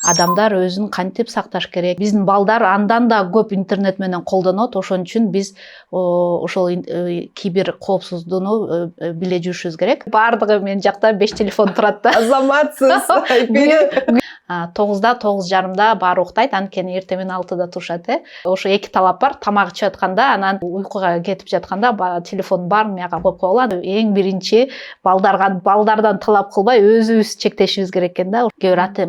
адамдар өзүн кантип сакташ керек. Биздин балдар андан да көп интернет менен колдонот. Ошон үчүн биз ошол кибер коопсуздууну биле жүрүшүбүз керек. Бардыгы мен жакта 5 телефон турат да. Азаматсыз. 9-да 9:30 баары уктайт, анткени эртең менен 6-да турушат. Ошо эки талап бар. Тамак ичип атканда, анан уйкуга кетип жатканда телефон баарын мияга коюп койгула. Эң биринчи балдардан талап кылбай өзүбүз чектешибиз керек экен да. Кээ бир ата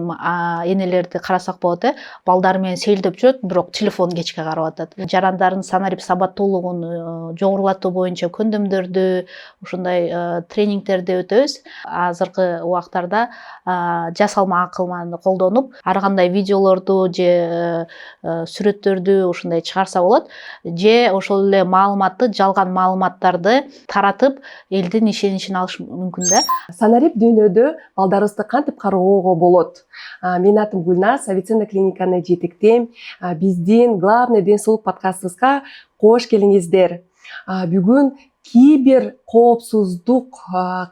энелерди карасак болот, балдары менен сейилдеп жүрөт, бирок телефон кечке карап атат. Жарандардын санарип сабаттуулугун жогорулатуу боюнча көндөмдөрдү, ушундай тренингтерди өтөбүз. Азыркы убактарда жасалма акылманы колдонуп, ар кандай видеолорду же сүрөттөрдү ушундай чыгарса болот, же ошол эле маалыматты, жалган маалыматтарды таратып, элдин ишеничин алыш мүмкүн да. Санарип дүйнөдө балдарыбызды кантип кароого болот? Менин атым Гүлназ, Авиценна клиниканы жетектейм. Биздин главный ден соолук подкастыбызга кош келиңиздер. Бүгүн кибер коопсуздук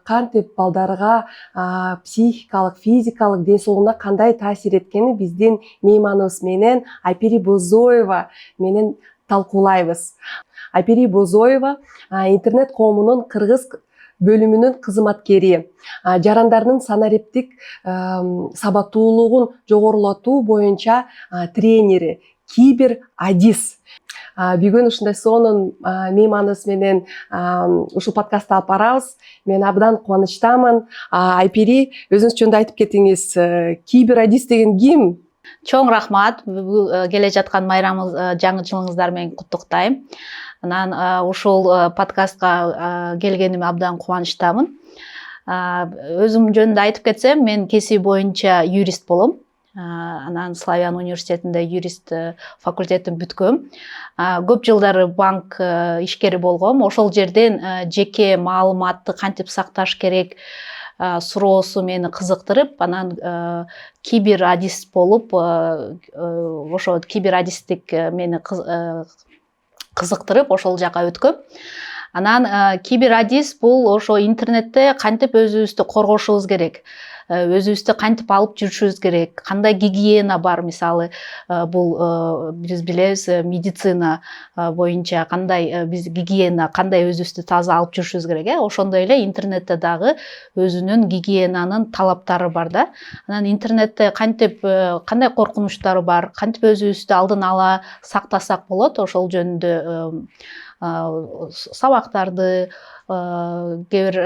кантип балдарга психикалык, физикалык ден соолугуна кандай таасир эткени биздин мейманыбыз менен Айпери Бозоева менен талкуулайбыз. Айпери Бозоева интернет коомунун кыргыз бөлүмүнүн кызматкери, жарандардын санариптик сабаттуулугун жогорулатуу боюнча тренери, кибер адис. Бүгүн ушундай сонун мейманыбыз менен ушул подкастты алып барабыз. Мен абдан кубанычтамын. Айпери, өзүңүз жөнүндө айтып кетиңиз. Кибер адис деген ким? Чоң рахмат. Келе жаткан майрамыңыз, жаңы жылыңыздар менен куттуктайм. Анан ушул подкастка келгениме абдан кубанычтамын. Өзүм жөнүндө айтып кетсем, мен кесип боюнча юрист болом. Анан Славян университетинде юрист факультетин бүткөм. Көп жылдар банк ишкери болгом. Ошол жерден жеке маалыматты кантип сакташ керек суроосу мени кызыктырып, анан кибер адис болуп, ошо кибер адистик мени кызыктырып, ошол жака өткөм. Анан кибер адис бул ошо интернетте кантип өзүбүздү коргошубуз керек, өзүбүздү кантип алып жүрүшүбүз керек, кандай гигиена бар, мисалы бул биз билебиз медицина боюнча кандай биз гигиена, кандай өзүбүздү таза алып жүрүшүбүз керек, ошондой эле интернетте дагы өзүнүн гигиенанын талаптары бар да. Анан интернетте кандай коркунучтар бар, кантип өзүбүздү алдын ала сактасак болот, ошол жөнүндө сабактарды, кээ бир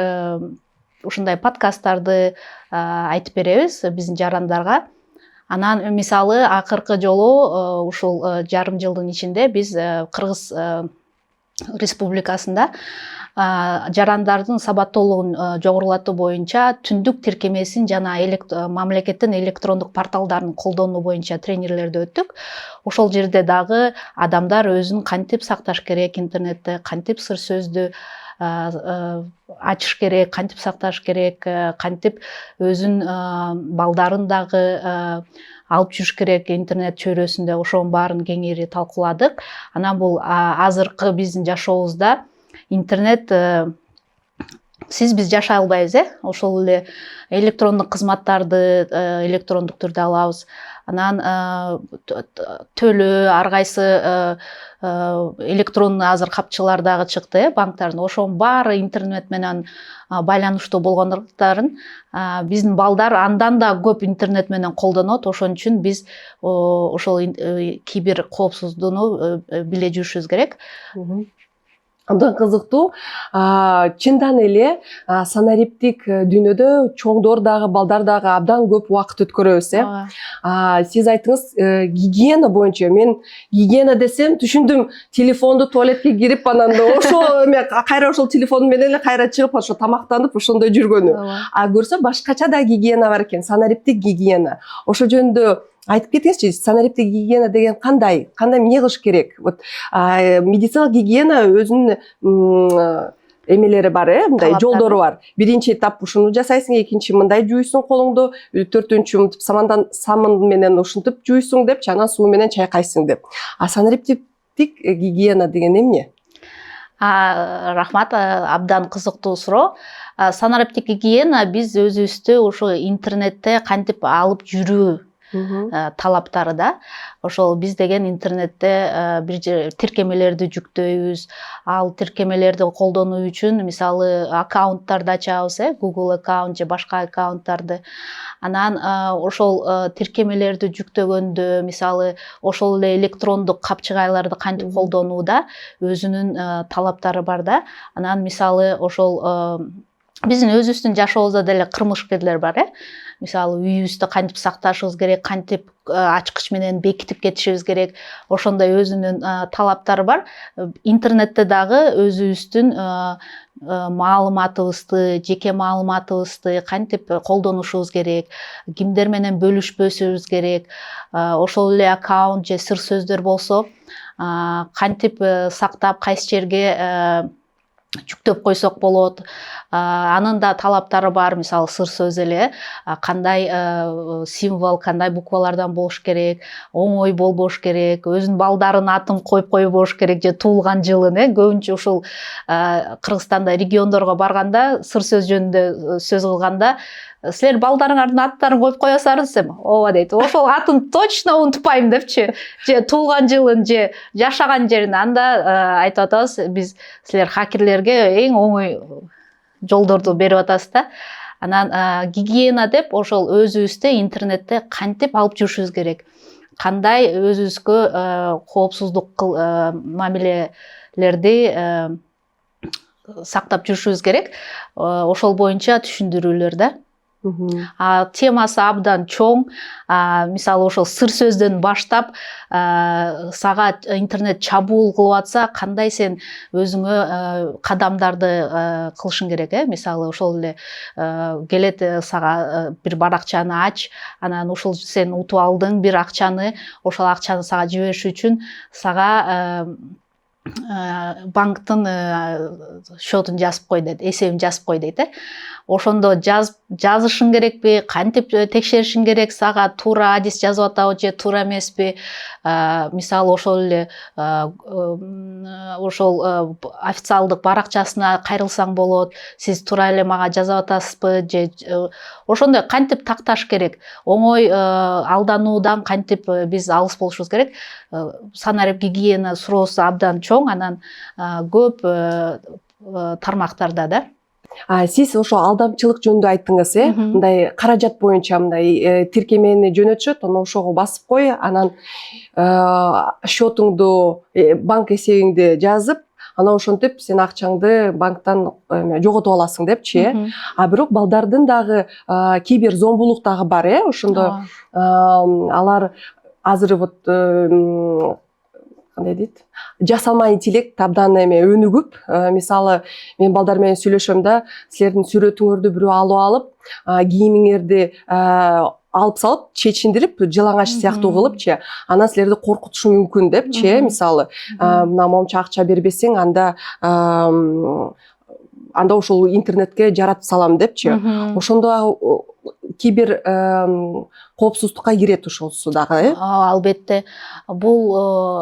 ушундай подкасттарды айтып беребиз биздин жарандарга. Анан мисалы акыркы жолу ушул жарым жылдын ичинде биз Кыргыз Республикасында жарандардын сабаттуулугун жогорулатуу боюнча түндүк тиркемесин жана мамлекеттин электрондук порталдарын колдонуу боюнча тренингдерди өттүк. Ошол жерде дагы адамдар өзүн кантип сакташ керек, интернетте кантип сыр сөздү ачыш керек, кантип сакташ керек, кантип өзүн балдарын дагы алып жүрүш керек интернет чөйрөсүндө, ошонун баарын кеңири талкууладык. Анан бул азыркы биздин жашообузда интернет биз жашай албайбыз, ошол эле электрондук кызматтарды электрондук түрдө алабыз. Анан төлөө, ар кайсы электронный азыр капчалар дагы чыкты, банктардын. Ошонун баары интернет менен байланыштуу болгондуктарын биздин балдар андан да көп интернет менен колдонот. Ошон үчүн биз ошол кибер коопсуздууну биле жүрүшүбүз керек. Абдан кызыктуу. Чындан эле санариптик дүйнөдө чоңдор дагы, балдар дагы абдан көп убакыт өткөрөбүз, Сиз айттыңыз гигиена боюнча. Мен гигиена десем түшүндүм, телефонду туалетке кирип, анан ошо кайра ошол телефон менен эле кайра чыгып, ошо тамактанып, ошондой жүргөнү. Көрсө башкача да гигиена бар экен, санариптик гигиена. Ошол жөнүндө айтып кетиңизчи, санариптик гигиена деген кандай эмне кылыш керек? Вот медициналык гигиена өзүнүн эмелери бар, мындай жолдору бар. Биринчи этап ушуну жасайсың, экинчи мындай жуйсуң колуңду, төртүнчү мынтип самын менен ушинтип жуйсуң деп, анан суу менен чайкайсың деп. Санариптик гигиена деген эмне? Рахмат, абдан кызыктуу суроо. Санариптик гигиена биз өзүбүздү ошо интернетте кантип алып жүрүү талаптары да. Ошол биз деген интернетте бир тиркемелерди жүктөйбүз. Ал тиркемелерди колдонуу үчүн мисалы аккаунттарды ачабыз, Google аккаунт же башка аккаунттарды. Анан ошол тиркемелерди жүктөгөндө мисалы ошол эле электрондук капчыгайларды кантип колдонууда өзүнүн талаптары бар да. Анан мисалы ошол биздин өзүбүздүн жашообузда деле кырмышкерлер бар, мисалы үйүбүздү кантип сакташыбыз керек, кантип ачкыч менен бекитип кетишибиз керек, ошондой өзүнүн талаптары бар. Интернетте дагы өзүбүздүн маалыматыбызды, жеке маалыматыбызды кантип колдонушубуз керек, кимдер менен бөлүшпөшүбүз керек, ошол эле аккаунт же сыр сөздөр болсо кантип сактап кайсы жерге жүктөп койсок болот. Анын да талаптары бар. Мисалы сыр сөз эле кандай символ, кандай буквалардан болуш керек, оңой болбош керек, өзүнүн балдарынын атын коюп койбош керек же туулган жылын. Көбүнчө ушул Кыргызстанда региондорго барганда сыр сөз жөнүндө сөз кылганда силер балдарыңардын аттарын коюп коесуңарбы десем, ооба дейт. Ошол атын точно унутпайм депчи. Же туулган жылын, же жашаган жерин. Анда айтып атабыз, биз силер хакерлерге эң оңой жолдорду берип атасыз да. Анан гигиена деп ошол өзүбүздү интернетте кантип алып жүрүшүбүз керек, кандай өзүбүзгө коопсуздук мамилелерди сактап жүрүшүбүз керек. Ошол боюнча түшүндүрүүлөр да. Темасы абдан чоң. Мисалы ошол сыр сөздөн баштап сага интернет чабуул кылып атса, кандай сен өзүңө кадамдарды кылышың керек. Мисалы ошол эле келет сага бир баракчаны ач, анан ушул сен утуп алдың бир акчаны, ошол акчаны сага жибериш үчүн сага банктын счетун жазып кой дейт, эсебин жазып кой дейт. Ошондо жазышың керекпи, кантип текшеришиң керек, сага туура адис жазып атабы же туура эмеспи. Мисалы ошол эле ошол официалдык баракчасына кайрылсаң болот, сиз туура эле мага жазып атасызбы же ошондой кантип такташ керек. Оңой алдануудан кантип биз алыс болушубуз керек. Санарип гигиена суроосу абдан чоң, анан көп тармактарда да. Сиз ошо алдамчылык жөнүндө айттыңыз, мындай каражат боюнча мындай тиркемени жөнөтүшөт, анан ошого басып кой, анан счетуңду, банк эсебиңди жазып, анан ошентип сен акчаңды банктан жоготуп аласың депчи. Бирок балдардын дагы киберзомбулук дагы бар, ошондо алар азыр вот кандай дейт, жасалма интеллект абдан өнүгүп, мисалы мен балдар менен сүйлөшөм да, силердин сүрөтүңөрдү бирөө алып алып, кийимиңерди алып салып, чечиндирип, жалаңач сыяктуу кылыпчы, анан силерди коркутушу мүмкүн депчи. Мисалы, мына момча акча бербесең, анда ошол интернетке жаратып салам депчи. Ошондо кибер коопсуздукка кирет ошосу дагы. Албетте. Бул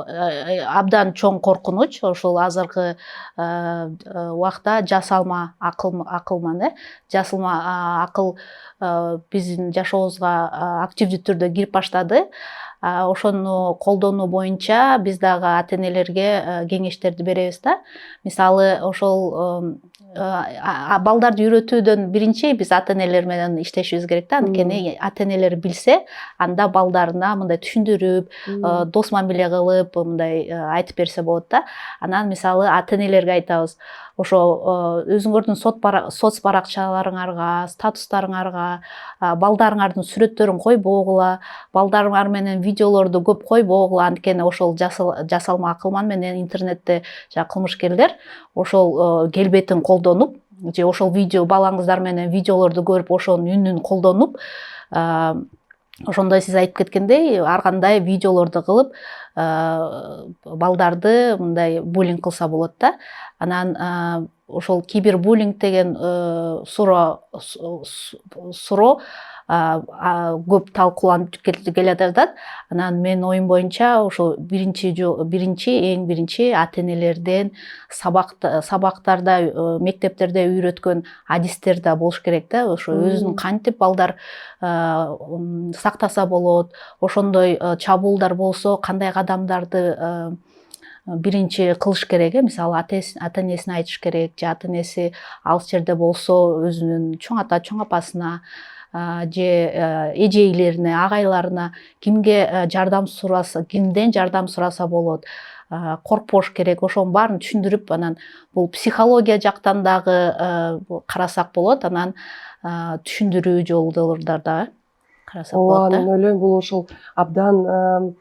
абдан чоң коркунуч. Ошол азыркы убакта жасалма акылман, жасалма акыл биздин жашообузга активдүү түрдө кирип баштады. Ошону колдонуу боюнча биз дагы ата энелерге кеңештерди беребиз да. Мисалы ошол балдарды үйрөтүүдөн биринчи биз ата энелер менен иштешибиз керек да. Анткени ата энелер билсе, анда балдарына мындай түшүндүрүп, дос мамиле кылып, мындай айтып берсе болот да. Анан мисалы ата энелерге айтабыз, ошо өзүңөрдүн соц баракчаларыңарга, статустарыңарга балдарыңардын сүрөттөрүн койбогула, балдарыңар менен видеолорду көп койбогула, анткени ошол жасалма акылман менен интернетте кылмышкерлер ошол келбетин колдонуп же ошол видео балаңыздар менен видеолорду көрүп ошонун үнүн колдонуп, ошондой сиз айтып кеткендей ар кандай видеолорду кылып балдарды мындай буллинг кылса болот да. Анан ошол кибербуллинг деген суроо көп талкууланып келатат. Анан менин оюм боюнча ошо эң биринчи ата энелерден сабактарда мектептерде үйрөткөн адистер да болуш керек да. Ошо өзүн кантип балдар сактаса болот, ошондой чабуулдар болсо кандай кадамдарды биринчи кылыш керек. Мисалы ата энесине айтыш керек, же ата энеси алыс жерде болсо өзүнүн чоң ата чоң апасына же эжейлерине, агайларына кимден жардам сураса болот, коркпош керек. Ошонун баарын түшүндүрүп, анан бул психология жактан дагы карасак болот. Анан түшүндүрүү жолдордор да карасак болот да. Мен ойлойм бул ошол абдан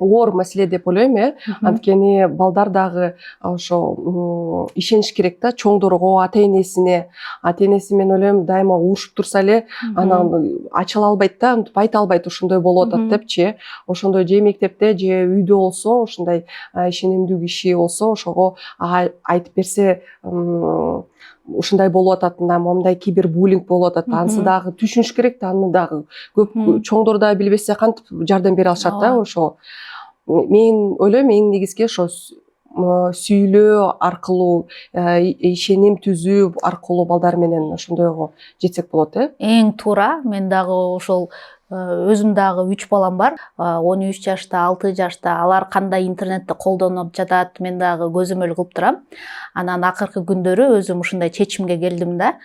оор маселе деп ойлойм, анткени балдар дагы ошо ишениш керек да чоңдорго, ата энесине. Ата энеси мен ойлойм дайыма урушуп турса эле анан ачыла албайт да, мынтип айта албайт ушундай болуп атат депчи. Ошондой же мектепте, же үйдө болсо, ошондой ишенимдүү киши болсо, ошого айтып берсе, ушундай болуп атат, момундай кибербуллинг болуп атат. Анысы дагы түшүнүш керек да, аны дагы көп чоңдор да билбесе кантип жардам бере алышат да ошо. Мен ойлойм эң негизги ошо сүйлөө аркылуу, ишеним түзүү аркылуу балдар менен ошондойго жетсек болот. Эң туура. Мен дагы ошол өзүм дагы 3 балам бар. 13 жашта, 6 жашта. Алар кандай интернетти колдонуп жатат, мен дагы көзөмөл кылып турам. Анан акыркы күндөрү өзүм ушундай чечимге келдим да.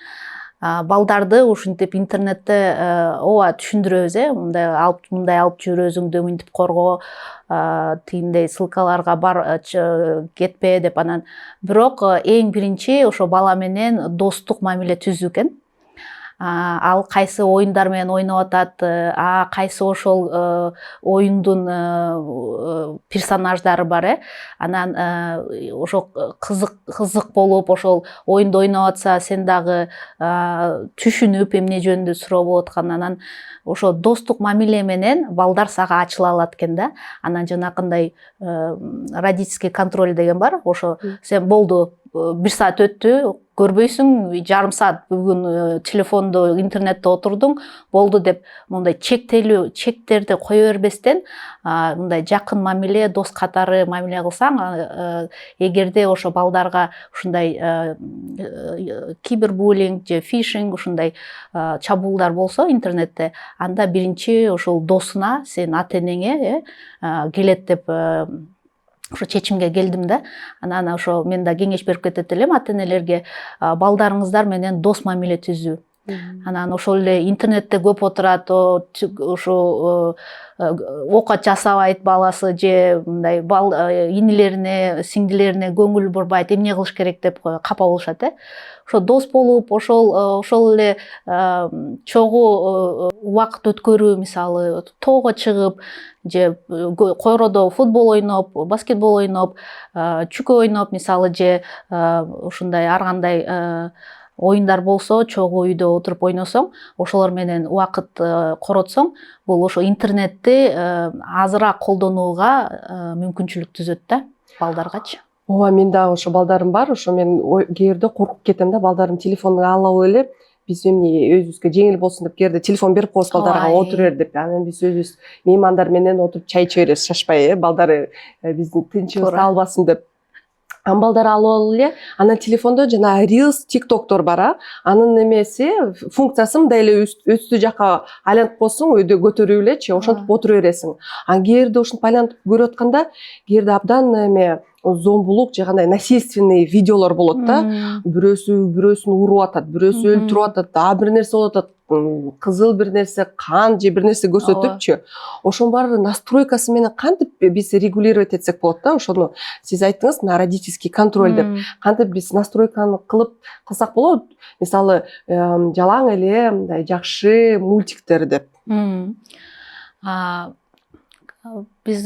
Балдарды ушинтип интернетте ооба түшүндүрөбүз, мындай алып жүр, өзүңдү мынтип корго, тигиндей ссылкаларга кетпе деп. Анан бирок эң биринчи ошо бала менен достук мамиле түзүү экен. Ал кайсы оюндар менен ойноп атат, кайсы ошол оюндун персонаждары бар, анан ошо кызык болуп ошол оюнду ойноп атса, сен дагы түшүнүп эмне жөнүндө суроо болуп атканын, анан ошо достук мамиле менен балдар сага ачыла алат экен да. Анан жанакындай родительский контроль деген бар. Ошо сен болду 1 саат өттү, көрбөйсүң, жарым саат бүгүн телефондо, интернетте отурдуң, болду деп мындай чектерди кое бербестен, мындай жакын мамиле, дос катары мамиле кылсаң, эгерде ошо балдарга ушундай кибербуллинг же фишинг, ушундай чабуулдар болсо интернетте, анда биринчи ошол досуна, сен ата энеңе келет деп ошо чечимге келдим да. Анан ошо мен да кеңеш берип кетет элем ата энелерге, балдарыңыздар менен дос мамиле түзүү. Анан ошол эле интернетте көп отурат, ошо оокат жасабайт баласы, же мындай инилерине, сиңдилерине көңүл бурбайт, эмне кылыш керек деп капа болушат. Ошо дос болуп, ошол эле чогуу убакыт өткөрүү, мисалы тоого чыгып, же койродо футбол ойноп, баскетбол ойноп, чүкө ойноп, мисалы, же ушундай ар кандай оюндар болсо, чогуу үйдө отуруп ойносоң, ошолор менен убакыт коротсоң, бул ошо интернетти азыраак колдонууга мүмкүнчүлүк түзөт да балдаргачы. Ооба, мен дагы ошо балдарым бар, ошо мен кээде коркуп кетем да, балдарым телефонду алып эле, биз эмне өзүбүзгө жеңил болсун деп кээде телефон берип коебуз балдарга, отур бер деп. Анан биз өзүбүз меймандар менен отуруп чай иче беребиз, шашпай, балдары биздин тынчыбызды албасын деп. Анан балдар алып эле, анан телефондо жана Reels, TikToктор бар, анын эмеси, функциясы мындай эле үстү жака айлантып койсоң, өйдө көтөрүп элечи, ошентип отура бересиң. Анан кээде ушинтип айлантып көрүп атканда, кээде абдан зомбулук же кандай насильственный видеолор болот да. Бирөөсүн уруп атат, бирөөсү өлтүрүп атат, бир нерсе болуп атат, кызыл бир нерсе, кан же бир нерсе көрсөтүпчү. Ошонун баары настройкасы менен кантип биз регулировать этсек болот да, ошону сиз айттыңыз, родительский контроль деп. Кантип биз настройканы кылсак болот? Мисалы, жалаң эле мындай жакшы мультиктер деп. Биз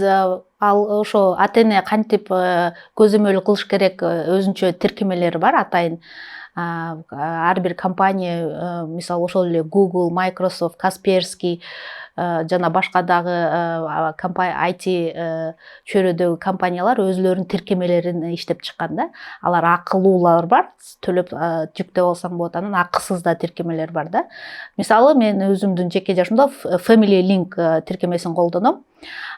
ошо ата эне кантип көзөмөл кылыш керек, өзүнчө тиркемелери бар атайын. Ар бир компания, мисалы ошол эле Google, Microsoft, Kaspersky, жана башка дагы IT чөйрөдөгү компаниялар өзлөрүнүн тиркемелерин иштеп чыккан да. Алар акылуулар бар, төлөп жүктөп алсаң болот. Анан акысыз да тиркемелер бар да. Мисалы мен өзүмдүн жеке жашымда Family Link тиркемесин колдоном.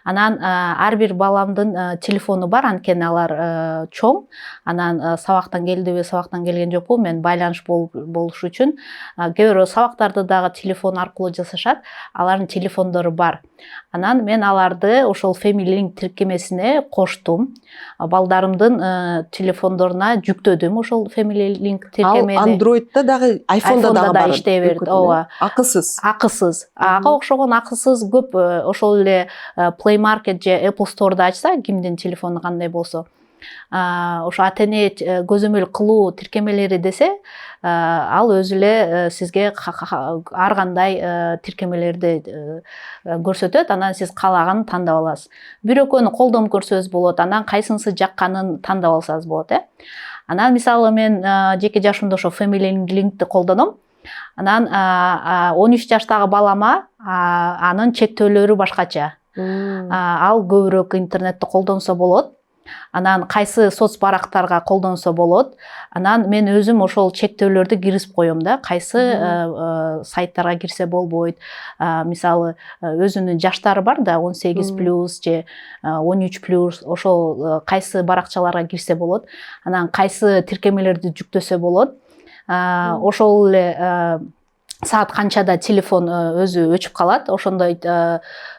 Анан ар бир баламдын телефону бар, анткени алар чоң. Анан сабактан келдиби, сабактан келген жокпу, мен байланыш болуш үчүн кээ бирөө сабактарды дагы телефон аркылуу жасашат. Алардын телефондору бар. Анан мен аларды ошол Family Link тиркемесине коштум. Балдарымдын телефондоруна жүктөдүм ошол Family Link тиркемени. Ал Android'да дагы, iPhone'да дагы бар. иштей берди. Ооба. Акысыз. Акысыз. Ага окшогон акысыз көп ошол эле Play Market же Apple Store'да ачса, кимдин телефону кандай болсо, ошо ата-эне көзөмөл кылуу тиркемелери десе, ал өзү эле сизге ар кандай тиркемелерди көрсөтөт. Анан сиз каалаганын тандап аласыз. Бир экөөнү колдонуп көрсөңүз болот. Анан кайсынысы жакканын тандап алсаңыз болот, Анан мисалы мен жеке жашымда ошо Family Link'ти колдоном. Анан 13 жаштагы балама анын чектөөлөрү башкача. Ал көбүрөөк интернетти колдонсо болот. Анан кайсы соц барактарга колдонсо болот. Анан мен өзүм ошол чектөөлөрдү киргизип коем да. Кайсы сайттарга кирсе болбойт. Мисалы өзүнүн жаштары бар да, 18+ же 13+, ошол кайсы баракчаларга кирсе болот. Анан кайсы тиркемелерди жүктөсө болот. Ошол эле саат канчада телефон өзү өчүп калат. Ошондой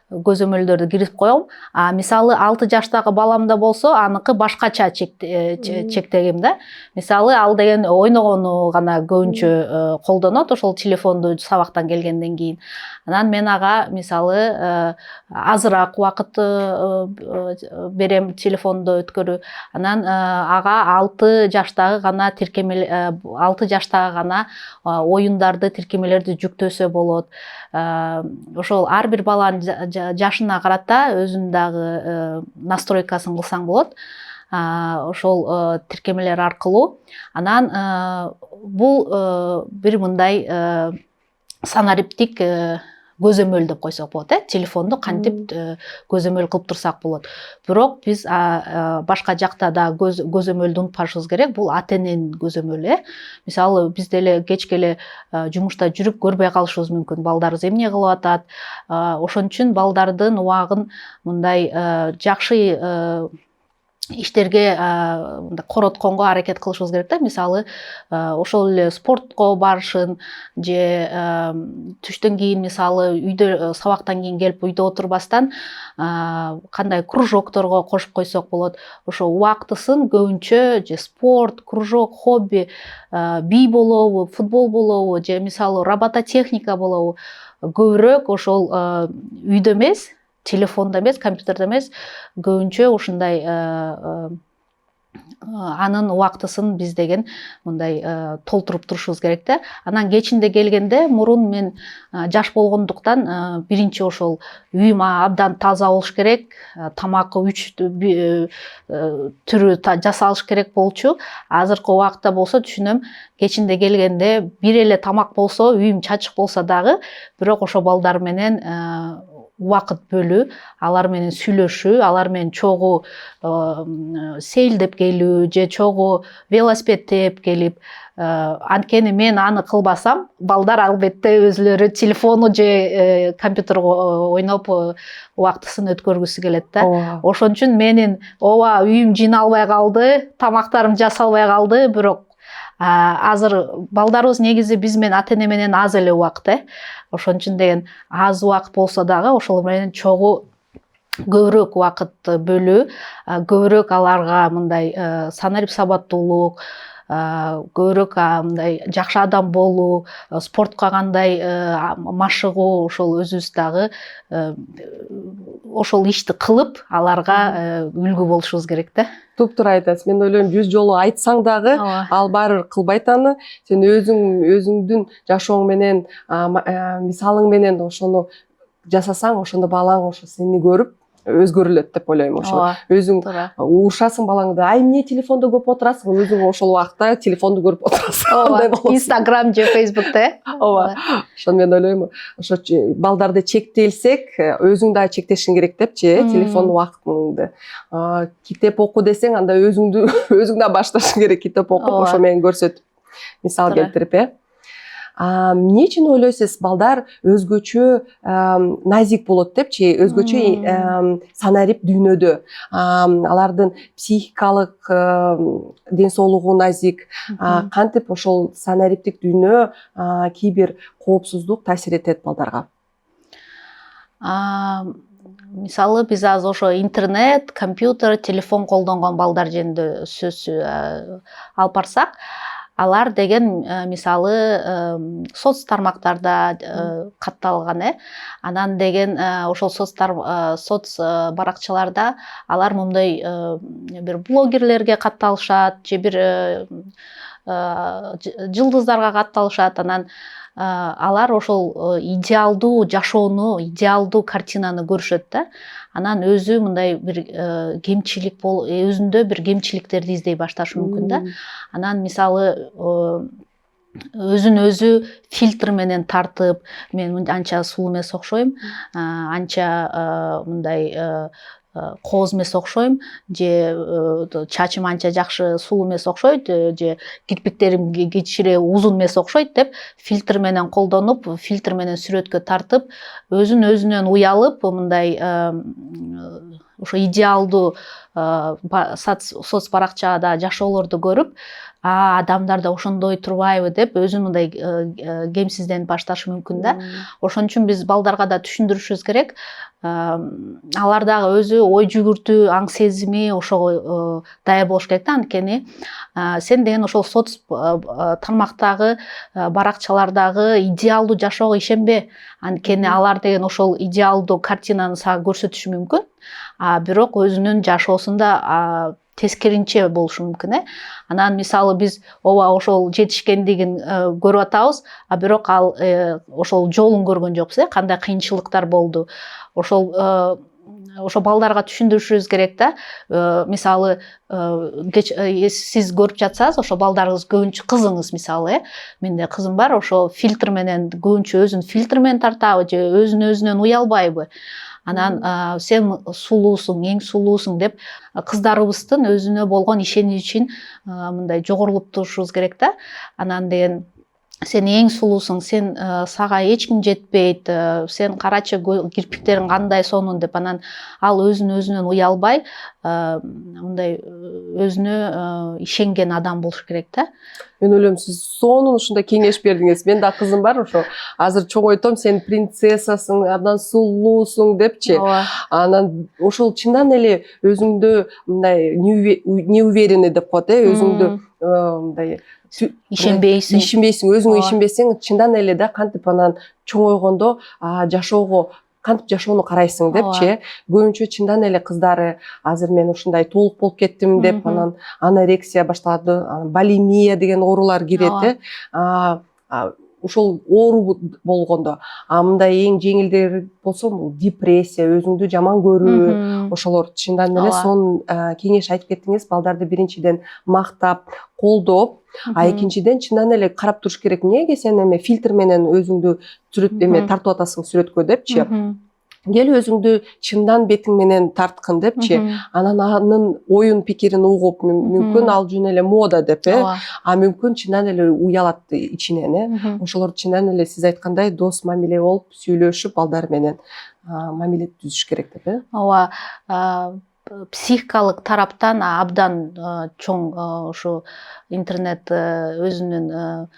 көзөмөлдөрдү киргизип коем. Мисалы 6 жаштагы баламда болсо, аныкы башкача чектегем да. Мисалы ал деген ойногону гана көбүнчө колдонот, ошол телефонду сабактан келгенден кийин. Анан мен ага мисалы азыраак убакыт берем телефондо өткөрүү. Анан ага 6 жаштагы гана 6 жаштагы гана оюндарды, тиркемелерди жүктөсө болот. Ошол ар бир баланын жашына карата өзүнүн дагы настройкасын кылсаң болот. Ошол тиркемелер аркылуу. Анан бул бир мындай санариптик көзөмөл деп койсок болот, телефонду кантип көзөмөл кылып турсак болот. Бирок биз башка жакта да көзөмөлдү унутпашыбыз керек. Бул ата-эненин көзөмөлү. Мисалы биз деле кечке эле жумушта жүрүп көрбөй калышыбыз мүмкүн. Балдарыбыз эмне кылып атат. Ошон үчүн балдардын убагын мындай жакшы иштерге коротконго аракет кылышыбыз керек да. Мисалы ошол эле спортко барышын же түштөн кийин мисалы үйдө сабактан кийин келип үйдө отурбастан кандай кружокторго кошуп койсок болот. Ошо убактысын көбүнчө же спорт, кружок, хобби, бий болобу, футбол болобу же мисалы робототехника болобу, көбүрөөк ошол үйдө эмес, телефонда эмес, компьютерде эмес, көбүнчө ушундай анын убактысын биз деген мындай толтуруп турушубуз керек да. Анан кечинде келгенде, мурун мен жаш болгондуктан биринчи ошол үйүм абдан таза болуш керек, тамакы 3 түрү жасалыш керек болчу. Азыркы убакта болсо түшүнөм, кечинде келгенде бир эле тамак болсо, үйүм чачык болсо дагы, бирок ошо балдар менен убакыт бөлүү, алар менен сүйлөшүү, алар менен чогуу сейилдеп келүү же чогуу велосипед тээп келип, анткени мен аны кылбасам, балдар албетте өзлөрү телефону же компьютерго ойноп убактысын өткөргүсү келет да. Ошон үчүн менин үйүм жыйналбай калды, тамактарым жасалбай калды, бирок азыр балдарыбыз негизи биз менен ата-эне менен аз эле убакыт, Ошон үчүн деген аз убакыт болсо дагы ошол менен чогуу көбүрөөк убакыт бөлүү, көбүрөөк аларга мындай санарип сабаттуулук, көбүрөөк мындай жакшы адам болуу, спортко кандай машыгуу, ошол өзүбүз дагы ошол ишти кылып аларга үлгү болушубуз керек да. Туптуура айтасыз. Мен ойлойм 100 жолу айтсаң дагы ал баары кылбайт аны. Сен өзүңдүн жашооң менен, мисалың менен ошону жасасаң, ошондо балаң ошо сени көрүп өзгөрүлөт деп ойлойм. Ошо өзүң урушасың балаңды, ай эмне телефондо көп отурасың, өзүң ошол убакта телефонду көрүп отурасың. Инстаграм же Фейсбукта. Ооба. Ошону мен ойлойм, ошо балдарды чектелсек, өзүң да чектешиң керек депчи, телефон убактыңды. Китеп оку десең, анда өзүң да башташың керек, китеп окуп, ошо менен көрсөтүп, мисал келтирип, эмне үчүн ойлойсуз балдар өзгөчө назик болот депчи, өзгөчө санарип дүйнөдө, алардын психикалык ден соолугу назик, кантип ошол санариптик дүйнө кээ бир коопсуздук таасир этет балдарга? Мисалы биз азыр ошо интернет, компьютер, телефон колдонгон балдар жөнүндө сөз алып барсак, алар деген мисалы соц тармактарда катталган, анан деген ошол соц баракчаларда алар мындай бир блогерлерге катталышат, же бир жылдыздарга катталышат, анан алар ошол идеалдуу жашоону, идеалдуу картинаны көрүшөт да. Анан өзү мындай бир кемчилик өзүндө бир кемчиликтерди издей башташы мүмкүн да. Анан мисалы өзүн өзү фильтр менен тартып, мен анча сулуу эмес окшойм, анча мындай кооз эмес окшойм, же чачым анча жакшы сулуу эмес окшойт, же кирпиктерим кичире узун эмес окшойт деп фильтр менен колдонуп, фильтр менен сүрөткө тартып, өзүнөн уялып, мындай ошо идеалдуу соц баракчада жашоолорду көрүп, адамдар да ошондой турбайбы деп өзүн мындай кемсизденип башташы мүмкүн да. Ошон үчүн биз балдарга да түшүндүрүшүбүз керек. Алар дагы өзү ой жүгүртүү, аң сезими ошого даяр болуш керек да. Анткени сен деген ошол соц тармактагы баракчалардагы идеалдуу жашоого ишенбе. Анткени алар деген ошол идеалдуу картинаны сага көрсөтүшү мүмкүн, бирок өзүнүн жашоосунда тескеринче болушу мүмкүн. Анан мисалы биз ооба ошол жетишкендигин көрүп атабыз, бирок ал ошол жолун көргөн жокпуз, кандай кыйынчылыктар болду. Ошо балдарга түшүндүрүшүбүз керек да. Мисалы сиз көрүп жатсаңыз, ошо балдарыңыз көбүнчө кызыңыз мисалы, менде кызым бар, ошо фильтр менен көбүнчө өзүн фильтр менен тартабы же өзүнөн уялбайбы? Анан сен сулуусуң, эң сулуусуң деп кыздарыбыздын өзүнө болгон ишеничин мындай жогорулуп турушубуз керек да. Анан деген сен эң сулуусуң, сен сага эч ким жетпейт, сен карачы кирпиктериң кандай сонун деп, анан ал өзүнөн уялбай, мындай өзүнө ишенген адам болуш керек да. Мен ойлойм, сиз сонун ушундай кеңеш бердиңиз. Мен да кызым бар, ошо азыр чоңойтом, сен принцессасың, абдан сулуусуң депчи. Анан ошол чындан эле өзүңдө мындай неуверенный деп коет, өзүңдө мындай ишенбейсиң, өзүңө ишенбесең, чындан эле да кантип анан чоңойгондо жашоого кантип жашоону карайсың депчи. Көбүнчө чындан эле кыздары азыр мен ушундай толук болуп кеттим деп, анан анорексия башталады, булимия деген оорулар кирет. Ошол оору болгондо, мындай эң жеңилдери болсо бул депрессия, өзүңдү жаман көрүү, ошолор чындан эле сонун кеңеш айтып кеттиңиз. Балдарды биринчиден мактап, колдоп, экинчиден чындан эле карап туруш керек. Эмнеге сен эме фильтр менен өзүңдү тартып атасың сүрөткө депчи. Кел өзүңдү чындан бетиң менен тарткын депчи. Анан анын оюн пикирин угуп, мүмкүн ал жөн эле мода деп, мүмкүн чындан эле уялат ичинен. Ошолор чындан эле сиз айткандай дос мамиле болуп, сүйлөшүп, балдар менен мамиле түзүш керек деп. Ооба, психикалык тараптан абдан чоң ушу интернет өзүнүн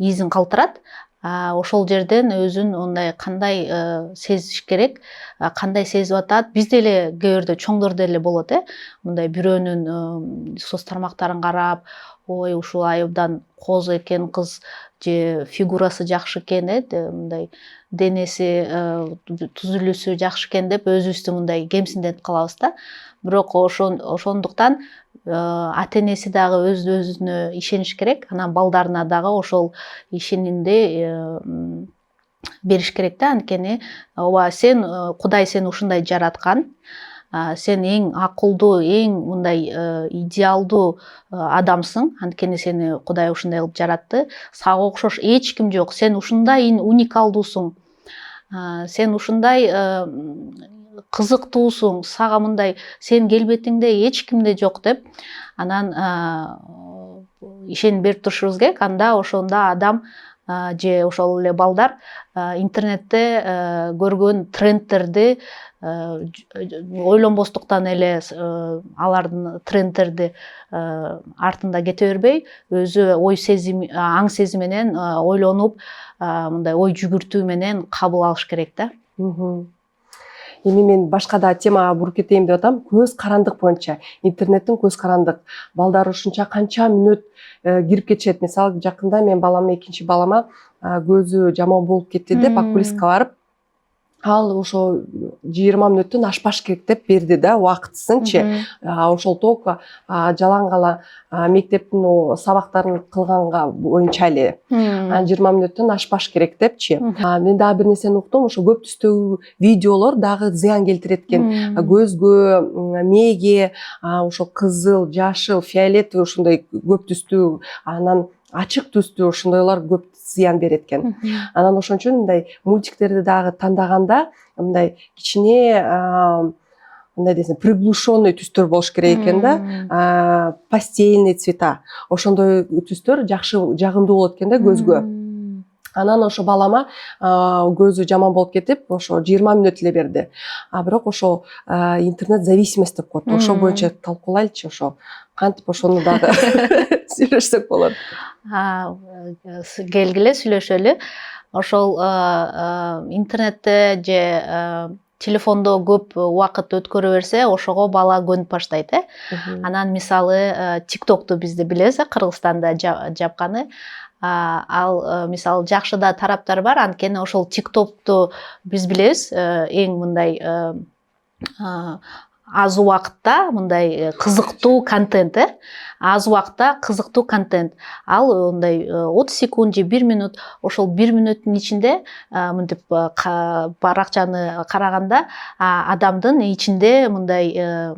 изин калтырат. Ошол жерден өзүн ондай кандай сезиш керек, кандай сезип атат. Биз деле кээ бирде чоңдор деле болот, мындай бирөөнүн соц тармактарын карап, ой ушул абдан кооз экен кыз, же фигурасы жакшы экен, мындай денеси, түзүлүшү жакшы экен деп өзүбүздү мындай кемсинденип калабыз да. Бирок ошондуктан ата энеси дагы өзүнө ишениш керек, анан балдарына дагы ошол ишенимди бериш керек да. Анткени ооба, Кудай сени ушундай жараткан, сен эң акылдуу, эң мындай идеалдуу адамсың, анткени сени Кудай ушундай кылып жаратты, сага окшош эч ким жок, сен ушундай уникалдуусуң, сен ушундай кызыктуусуң, сага мындай сенин келбетиңде эч кимде жок деп анан ишенип берип турушубуз керек. Анда ошондо адам же ошол эле балдар интернетте көргөн трендтерди ойлонбостуктан эле алардын трендтерди артында кете бербей, өзү ой сезим, аң сезим менен ойлонуп, мындай ой жүгүртүү менен кабыл алыш керек да. Эми мен башка да темага буруп кетейин деп атам. Көз карандык боюнча, интернеттин көз карандык. Балдар ушунча канча мүнөт кирип кетишет. Мисалы, жакында мен экинчи балама көзү жаман болуп кетти деп окулистке барып, ал ошо 20 мүнөттөн ашпаш керек деп берди да, убактысынчы. Ошол только жалаң гана мектептин сабактарын кылганга боюнча эле 20 мүнөттөн ашпаш керек депчи. Мен дагы бир нерсени уктум, ошо көп түстөгү видеолор дагы зыян келтирет экен. Көзгө, мээге, ошо кызыл, жашыл, фиолетовый ушундай көп түстүү, анан ачык түстүү ошондойлор көп зыян берет экен. Анан ошон үчүн мындай мультиктерди дагы тандаганда мындай кичине мындай десем приглушенный түстөр болуш керек экен да, пастельный цвета. Ошондой түстөр жакшы, жагымдуу болот экен да көзгө. Анан ошо балама көзү жаман болуп кетип, ошо 20 мүнөт эле берди. Бирок ошо интернет зависимость деп коет. Ошо боюнча талкуулайлычы, ошо кантип ошону дагы сүйлөшсөк болот. Келгиле сүйлөшөлү. Ошол интернетте же телефондо көп убакыт өткөрө берсе, ошого бала көнүп баштайт. Анан мисалы TikTok'ту бизде билебиз, Кыргызстанда жапканы. Ал мисалы жакшы да тараптары бар, анткени ошол TikTok'ту биз билебиз, эң мындай аз убакытта мындай кызыктуу контент, аз убакытта кызыктуу контент. Ал мындай 30 секунд же 1 мүнөт, ошол 1 мүнөттүн ичинде мынтип баракчаны караганда адамдын ичинде мындай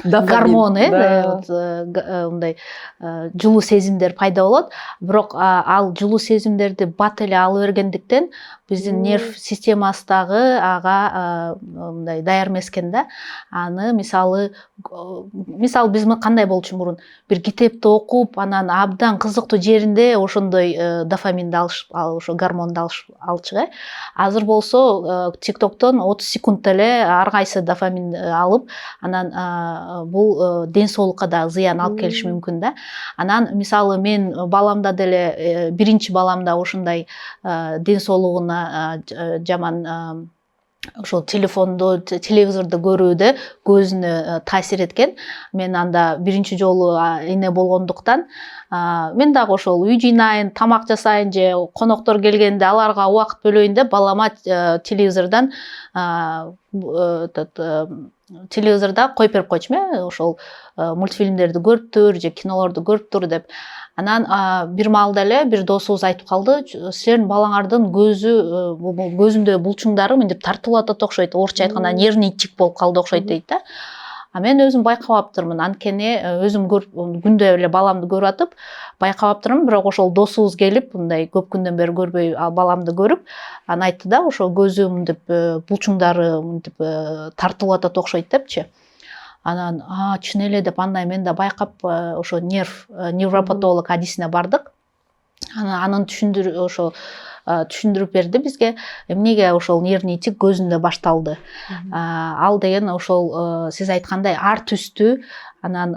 гормон, мындай жылуу сезимдер пайда болот. Бирок ал жылуу сезимдерди бат эле алып бергендиктен биздин нерв системасы дагы ага мындай даяр эмес экен да. Аны мисалы биз кандай болчу мурун, бир китепти окуп, анан абдан кызыктуу жеринде ошондой дофаминди алыш, ошо гормонду алчу. Азыр болсо TikTok'тон 30 секунд эле ар кайсы дофамин алып, анан бул ден соолукка да зыян алып келиши мүмкүн да. Анан мисалы мен баламда деле, биринчи баламда ушундай ден соолугуна жаман ошол телефонду, телевизорду көрүүдө көзүнө таасир эткен. Мен анда биринчи жолу эне болгондуктан мен дагы ошол үй жыйнайын, тамак жасайын же коноктор келгенде аларга убакыт бөлөйүн деп балама телевизордон телевизорда коюп берип койчумун, ошол мультфильмдерди көрүп тур же кинолорду көрүп тур деп. Анан бир маалда эле бир досубуз айтып калды, силердин балаңардын көзүндө булчуңдары мынтип тартылып атат окшойт, орусча айтканда нервный тик болуп калды окшойт дейт да. Мен өзүм байкабаптырмын, анткени өзүм күндө эле баламды көрүп атып байкабаптырмын, бирок ошол досубуз келип мындай көп күндөн бери көрбөй баламды көрүп, анан айтты да, ошо көзү мынтип булчуңдары мынтип тартылып атат окшойт депчи. Анан чын эле деп андай мен да байкап ошо невропатолог адисине бардык. Анын түшүндүрүп берди бизге, эмнеге ошол нервный тик көзүндө башталды. Ал деген ошол сиз айткандай ар түстүү, анан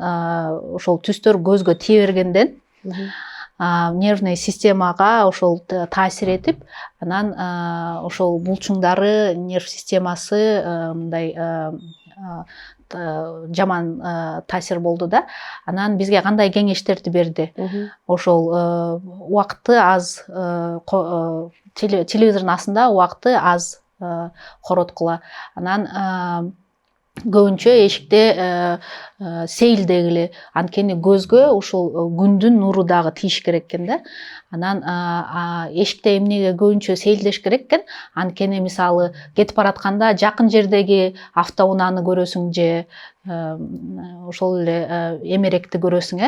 ошол түстөр көзгө тие бергенден нервный системага ошол таасир этип, анан ошол булчуңдары, нерв системасы мындай жаман таасир болду да. Анан бизге кандай кеңештерди берди? Ошол убакытты аз, телевизордун астында убакытты аз короткула. Анан көбүнчө эшикте сейилдегиле, анткени көзгө ушул күндүн нуру дагы тийиш керек экен да. Анан эшикте эмнеге көбүнчө сейилдеш керек экен, анткени мисалы кетип баратканда жакын жердеги автоунааны көрөсүң же ошол эле эмеректи көрөсүң,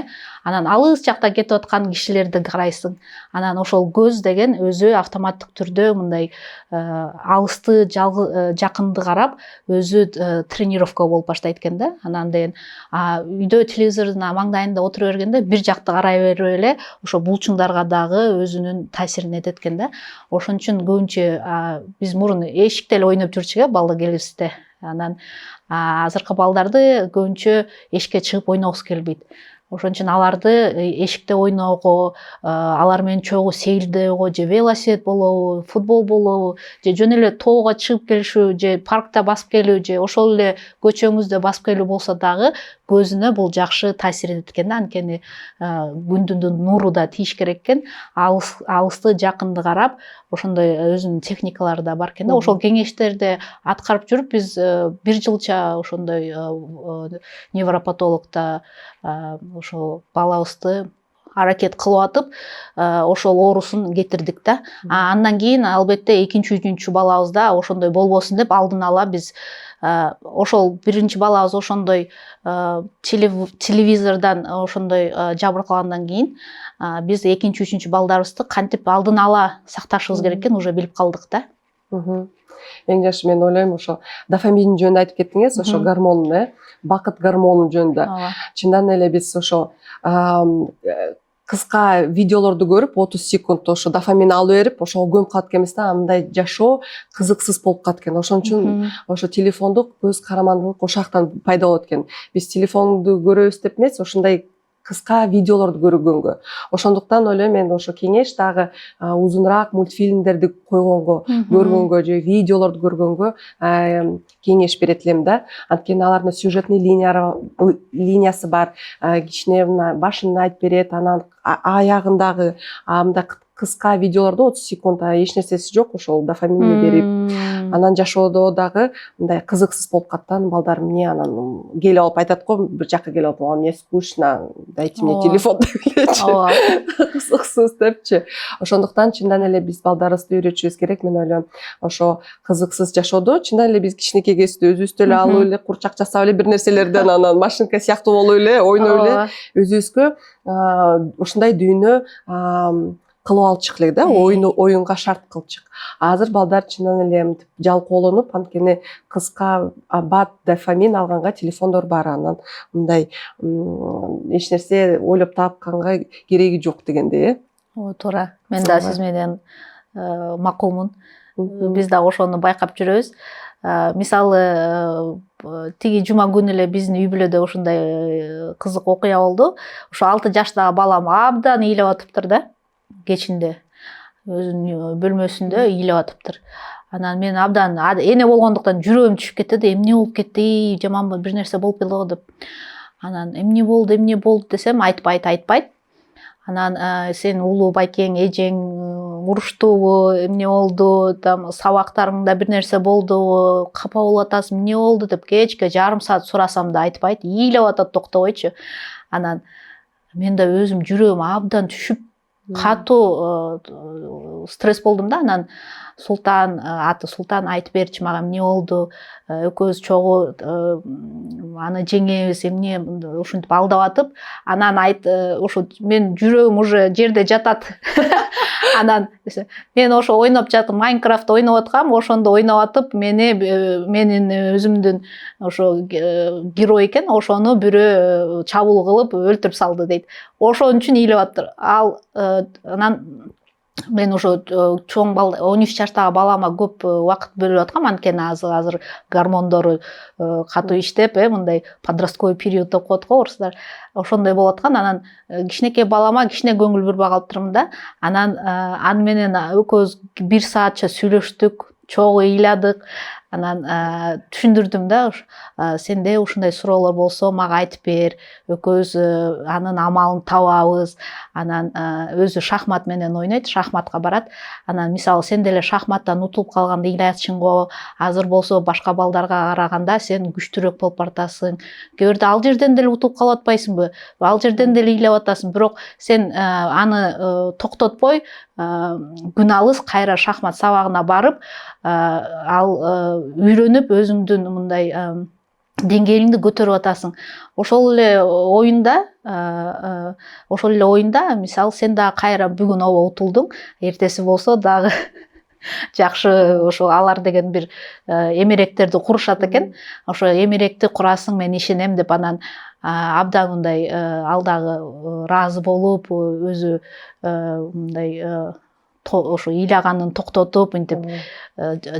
анан алыс жакта кетип аткан кишилерди карайсың. Анан ошол көз деген өзү автоматтык түрдө мындай алысты жакынды карап өзү тренировка болуп баштайт экен да. Анан деген үйдө телевизордун маңдайында отура бергенде бир жакты карай берип эле ошо булчуңдарга дагы өзүнүн таасирин этет экен да. Ошон үчүн көбүнчө биз мурун эшикте эле ойноп жүрчүк бала кезибизде. Анан азыркы балдарды көбүнчө эшикке чыгып ойногусу келбейт. Ошон үчүн аларды эшикте ойноого, алар менен чогуу сейилдөөгө, же велосипед болобу, футбол болобу, же жөн эле тоого чыгып келишүү, же паркта басып келүү, же ошол эле көчөңүздө басып келүү болсо дагы көзүнө бул жакшы таасир этет экен да. Анткени күндүн нуру да тийиш керек экен. Алысты жакынды карап, ошондой өзүнүн техникалары да бар экен да. Ошол кеңештерди аткарып жүрүп биз бир жылча ошондой невропатологдо ошо балабызды аракет кылып атып, ошол оорусун кетирдик да. Андан кийин албетте экинчи, үчүнчү балабызда ошондой болбосун деп алдын ала биз ошол биринчи балабыз ошондой телевизордон ошондой жабыркагандан кийин биз экинчи, үчүнчү балдарыбызды кантип алдын ала сакташыбыз керек экенин уже билип калдык да. Эң жакшы мен ойлойм ошо дофамин жөнүндө айтып кеттиңиз, ошо гормон, бакыт гормону жөнүндө. Чындан эле биз ошо кыска видеолорду көрүп 30 секунд ошо дофамин алып берип, ошого көмүп калат экенбиз да, мындай жашоо кызыксыз болуп калат экен. Ошон үчүн ошо телефондук көз карамандуулук ошол жактан пайда болот экен. Биз телефонду көрөбүз деп эмес, ошондой кыска видеолорду көргөнгө. Ошондуктан ойлойм мен ошо кеңеш дагы узунураак мультфильмдерди койгонго, көргөнгө же видеолорду көргөнгө кеңеш берет элем да. Анткени алардын сюжетный линиясы бар, кичине башын айтып берет, анан аягындагы мындай кыска видеолордо 30 секунд эч нерсеси жок, ошол дофаминди берип, анан жашоодо дагы мындай кызыксыз болуп калат да. Балдар эмне анан келип алып айтат го, бир жакка келип алып, мне скучно, дайте мне телефон деп элечи. Кызыксыз депчи. Ошондуктан чындан эле биз балдарыбызды үйрөтүшүбүз керек, мен ойлойм. Ошо кызыксыз жашоодо чындан эле биз кичинекей кезибизде өзүбүздө эле алып эле курчак жасап эле бир нерселерден, анан машинка сыяктуу болуп эле ойноп эле өзүбүзгө ушундай дүйнө кылып алчык эле да, оюнга шарт кылчык. Азыр балдар чындан эле мынтип жалкоолонуп, анткени кыска бат дофамин алганга телефондор бар, анан мындай эч нерсе ойлоп тапканга кереги жок дегендей. Туура. Мен да сиз менен макулмун. Биз да ошону байкап жүрөбүз. Мисалы тиги жума күнү эле биздин үй бүлөдө ушундай кызык окуя болду. Ошо 6 жаштагы балам абдан ыйлап атыптыр да. Кечинде өзүнүн бөлмөсүндө ыйлап атыптыр. Анан мен абдан эне болгондуктан жүрөгүм түшүп кетти, эмне болуп кетти, жаман бир нерсе болуп келди го деп. Анан эмне болду десем, айтпайт. Анан сен улуу байкең, эжең уруштубу, эмне болду, там сабактарыңда бир нерсе болдубу, капа болуп атасың, эмне болду деп кечке жарым саат сурасам да айтпайт, ыйлап атат токтобойчу. Анан мен да өзүм жүрөгүм абдан түшүп катуу стресс болдум да. Анан аты Султан айтып берчи мага эмне болду, экөөбүз чогуу аны жеңебиз, эмне ушинтип алдап атып, анан ушу мен жүрөгүм уже жерде жатат. Анан мен ошо ойноп жатып, Майнкрафт ойноп аткам, ошондо ойноп атып, менин өзүмдүн ошо герой экен, ошону бирөө чабуул кылып өлтүрүп салды дейт. Ошон үчүн ыйлап атыптыр. Анан мен ошо чоң 13 жаштагы балама көп убакыт бөлүп аткам, анткени азыр гормондору катуу иштеп, мындай подростковый период деп коет го орустар. Ошондой болуп аткан. Анан кичинекей балама кичине көңүл бурбай калыптырмын да. Анан аны менен экөөбүз 1 саатча сүйлөштүк, чогуу ыйладык. Анан түшүндүрдүм да, сенде ушундай суроолор болсо мага айтып бер, экөөбүз анын амалын табабыз. Анан өзү шахмат менен ойнойт, шахматка барат. Анан мисалы сен деле шахматтан утулуп калганды ыйлачыңго, азыр болсо башка балдарга караганда сен күчтүүрөөк болуп баратасың. Кээ бирде ал жерден деле утулуп калып атпайсыңбы? Ал жерден деле ыйлап атасың, бирок сен аны токтотпой, күн алыс кайра шахмат сабагына барып, ал үйрөнүп өзүңдүн мындай деңгээлиңди көтөрүп атасың. Ошол эле оюнда мисалы сен дагы кайра бүгүн ооба утулдуң, эртеси болсо дагы жакшы ошо алар деген бир эмеректерди курушат экен. Ошо эмеректи курасың, мен ишенем деп анан абдан мындай ал дагы ыраазы болуп, өзү мындай ошо ыйлаганын токтотуп мынтип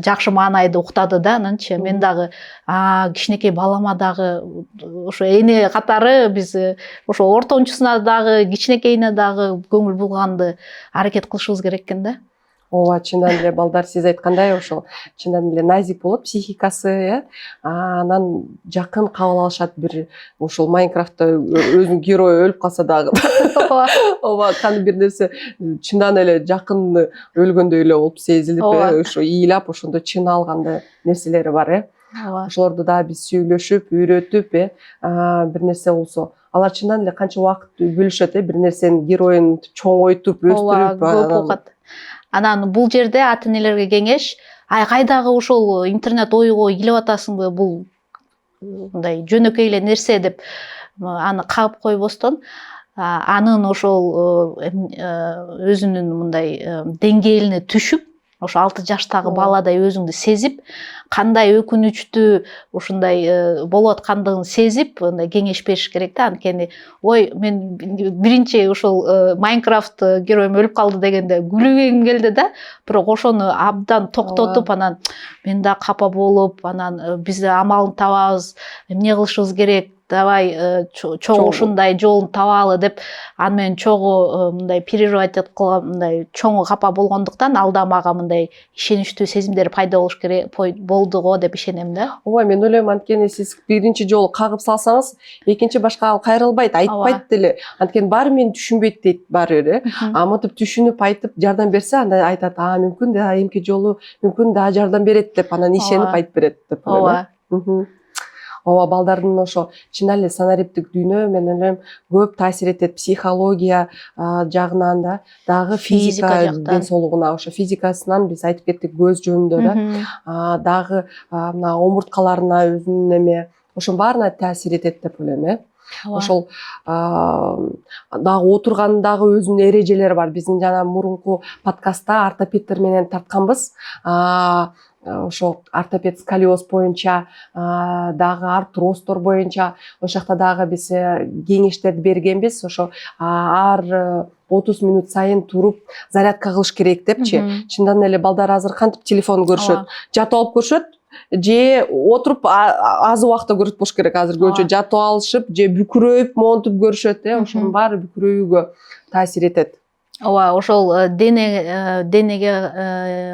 жакшы маанайды уктады да. Ананчы мен дагы кичинекей балама дагы ошо эне катары биз ошо ортончусуна дагы кичинекейине дагы көңүл бурганды аракет кылышыбыз керек экен да. Ооба, чындан эле балдар сиз айткандай ошол чындан эле назик болот психикасы, анан жакын кабыл алышат. Бир ушул Майнкрафтта өзүнүн герою өлүп калса дагы ооба, кандай бир нерсе чындан эле жакын өлгөндөй эле болуп сезилип, ошо ыйлап ошондо чын алгандай нерселери бар. Ошолорду дагы биз сүйлөшүп, үйрөтүп, бир нерсе болсо алар чындан эле канча убакыт бөлүшөт, бир нерсенин героюн чоңойтуп, өстүрүп. Анан бул жерде ата энелерге кеңеш, кайдагы ушул интернет ойго илеп атасыңбы, бул мындай жөнөкөй эле нерсе деп аны кагып койбостон, анын ошол өзүнүн мындай деңгээлине түшүп, ошо 6 жаштагы баладай өзүңдү сезип, кандай өкүнүчтүү ушундай болуп аткандыгын сезип, мындай кеңеш бериш керек да. Анткени мен биринчи ушул Майнкрафт героюм өлүп калды дегенде күлүгүм келди да, бирок ошону абдан токтотуп, анан мен да капа болуп, анан биз амалын табабыз, эмне кылышыбыз керек, давай чогуу ушундай жолун табалы деп аны менен чогуу мындай переживать кылган, мындай чоңу капа болгондуктан ал да мага мындай ишеничтүү сезимдер пайда болуш керек болду го деп ишенем да. Ооба, мен ойлойм, анткени сиз биринчи жолу кагып салсаңыз, экинчи башка ал кайрылбайт, айтпайт деле. Анткени баары мени түшүнбөйт дейт баары бир, мынтип түшүнүп айтып жардам берсе, анда айтат, мүмкүн да эмки жолу мүмкүн да жардам берет деп, анан ишенип айтып берет деп ойлойм. Ооба, балдардын ошо чындан эле санариптик дүйнө, мен ойлойм, көп таасир этет психология жагынан да, дагы физика ден соолугуна, ошо физикасынан биз айтып кеттик, көз жөнүндө да, дагы мына омурткаларына өзүнүн эме, ошонун баарына таасир этет деп ойлойм. Ошол дагы отургандагы өзүнүн эрежелери бар. Биздин жана мурунку подкастта ортопедтер менен тартканбыз. Ошо ортопед сколиоз боюнча, дагы артроздор боюнча, ошол жакта дагы биз кеңештерди бергенбиз. Ошо ар 30 минут сайын туруп зарядка кылыш керек депчи. Чындан эле балдар азыр кантип телефон көрүшөт, жатып алып көрүшөт, же отуруп аз убакта көрөт болуш керек. Азыр көбүнчө жатып алышып, же бүкүрөйүп, монтуп көрүшөт, ошонун баары бүкүрөйүүгө таасир этет. Ооба, ошол денеге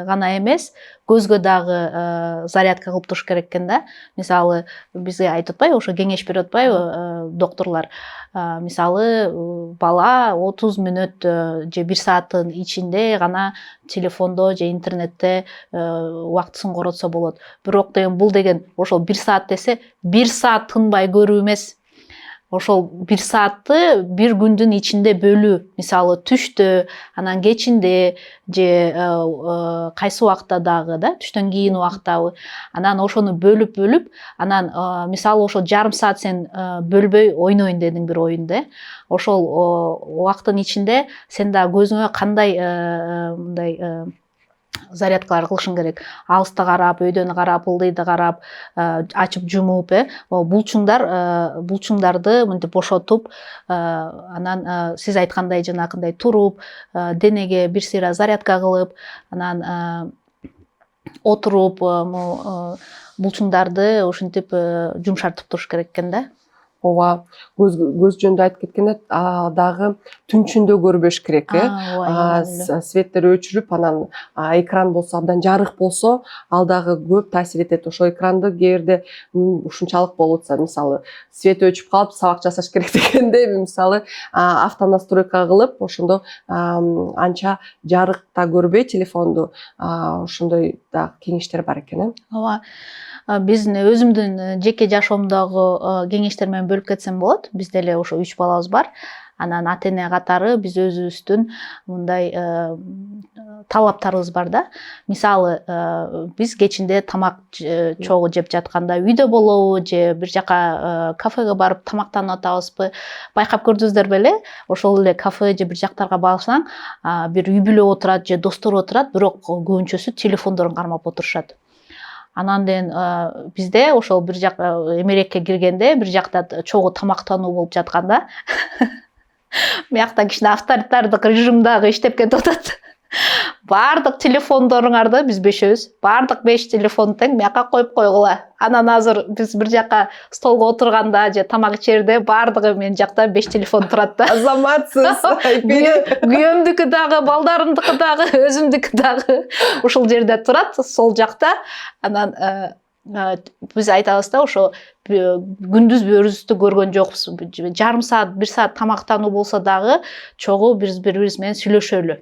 гана эмес, көзгө дагы зарядка кылып туруш керек экен да. Мисалы бизге айтып атпайбы, ошо кеңеш берип атпайбы доктурлар. Мисалы бала 30 мүнөт же 1 сааттын ичинде гана телефондо же интернетте убактысын коротсо болот. Бирок бул деген ошол 1 саат десе, 1 саат тынбай көрүү эмес. Ошол 1 саатты бир күндүн ичинде бөлүү. Мисалы түштө, анан кечинде же кайсы убакта дагы да, түштөн кийин убактабы. Анан ошону бөлүп, анан мисалы ошол жарым саат сен бөлбөй ойнойн дедиң бир оюнду. Ошол убакыттын ичинде сен да көзүңө кандай мындай зарядкалар кылышың керек. Алысты карап, өйдөнү карап, ылдыйды карап, ачып жумуп, булчуңдарды мынтип бошотуп, анан сиз айткандай жанакындай туруп, денеге бир сыйра зарядка кылып, анан отуруп, булчуңдарды ушинтип жумшартып туруш керек экен да. ооба көз жөнүндө айтып кеткенде дагы түнчүндө көрбөш керек светтер өчүрүп анан экран болсо абдан жарык болсо ал дагы көп таасир этет. Ошо экранды кээ бирде ушунчалык болуп атса, мисалы свет өчүп калып сабак жасаш керек дегенде мисалы автонастройка кылып ошондо анча жарыкта көрбөй телефонду, ошондой да кеңештер бар экен. Ооба. Биздин өзүмдүн жеке жашоомдогу кеңештер менен бөлүп кетсем болот. Бизде эле ошо 3 балабыз бар. Анан ата эне катары биз өзүбүздүн мындай талаптарыбыз бар да. Мисалы, биз кечинде тамак чогуу жеп жатканда үйдө болобу же бир жака кафеге барып тамактанып атабызбы? Байкап көрдүңүздөр беле? Ошол эле кафе же бир жактарга барсаң, бир үй бүлө отурат же достор отурат, бирок көбүнчөсү телефондорун кармап отурушат. Анан ден бизде ошол бир жака эмерекке киргенде, бир жакта чогуу тамактануу болуп жатканда, биякта кичине авторитардык режимдагы иштеп кетип атат. Бардык телефондоруңарды биз бешөөбүз, бардык 5 телефон тең бияка коюп койгула. Анан азыр биз бир жака столго отурганда же тамак ичерде бардыгы мен жакта 5 телефон турат да. Азаматсыз. Күйөөмдүкү дагы, балдарымдыкы дагы, өзүмдүкү дагы ушул жерде турат, сол жакта. Анан биз айтабыз да, ошо күндүз өзүбүздү көргөн жокпуз. Жарым саат, 1 саат тамактануу болсо дагы чогуу биз бири-бирибиз менен сүйлөшөлү.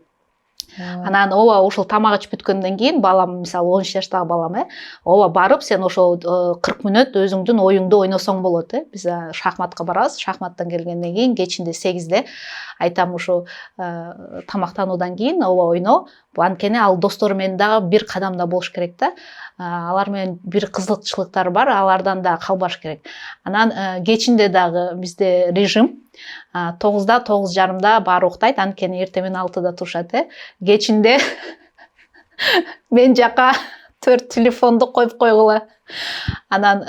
Анан ооба ошол тамак ичип бүткөндөн кийин балам, мисалы 13 жаштагы балам, ооба барып сен ошол 40 мүнөт өзүңдүн оюңду ойносоң болот. Биз шахматка барабыз. Шахматтан келгенден кийин кечинде 8-де айтам ошо тамактануудан кийин ооба ойно. Анткени ал достору менен дагы бир кадамда болуш керек да. Алар менен бир кызыкчылыктар бар, алардан да калбаш керек. Анан кечинде дагы бизде режим 9-да 9:30 баары уктайт, анткени эртең менен 6-да турушат. Кечинде мен жака 4 телефонду коюп койгула. Анан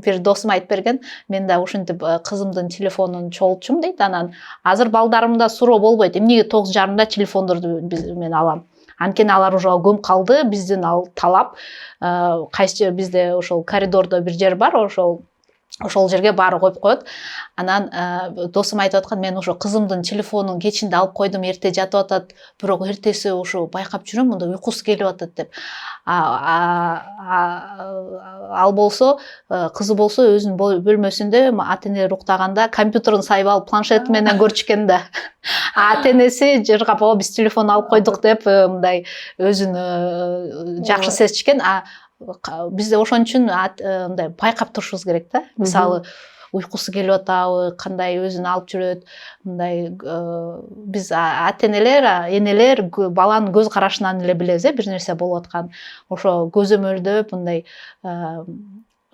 бир досум айтып берген, мен да ушинтип кызымдын телефонун чогултчумун дейт. Анан азыр балдарымда суроо болбойт. Эмнеге 9:30 телефондорду мен алам? Анткени алар уже көмүп калды, биздин ал талап. Кайсы бизде ошол коридордо бир жер бар, ошол жерге баары коюп коет. Анан досум айтып аткан, мен ошо кызымдын телефонун кечинде алып койдум, эрте жатып атат, бирок эртеси ошо байкап жүрөм, мында уйкусу келип атат деп. Ал болсо, кызы болсо өзүнүн бөлмөсүндө ата энелер уктаганда компьютерин сайып алып планшет менен көрчүкөн да. Ата энеси жыргап, биз телефон алып койдук деп мындай өзүн жакшы сезишкен. Бизде ошон үчүн мындай байкап турушубуз керек да. Мисалы уйкусу келип атабы, кандай өзүн алып жүрөт, мындай биз ата энелер, энелер баланын көз карашынан эле билебиз, бир нерсе болуп аткан. Ошо көзөмөлдөп мындай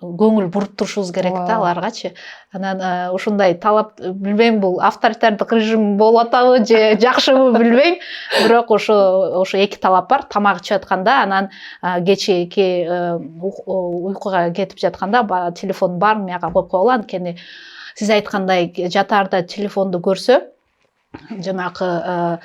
көңүл буруп турушубуз керек да аларгачы. Анан ушундай талап, билбейм, бул авторитардык режим болуп атабы же жакшыбы билбейм, бирок ошо эки талап бар. Тамак ичип атканда, анан кечки уйкуга кетип жатканда телефон бар, мияка коюп койгула. Анткени сиз айткандай жатаарда телефонду көрсө, жанакы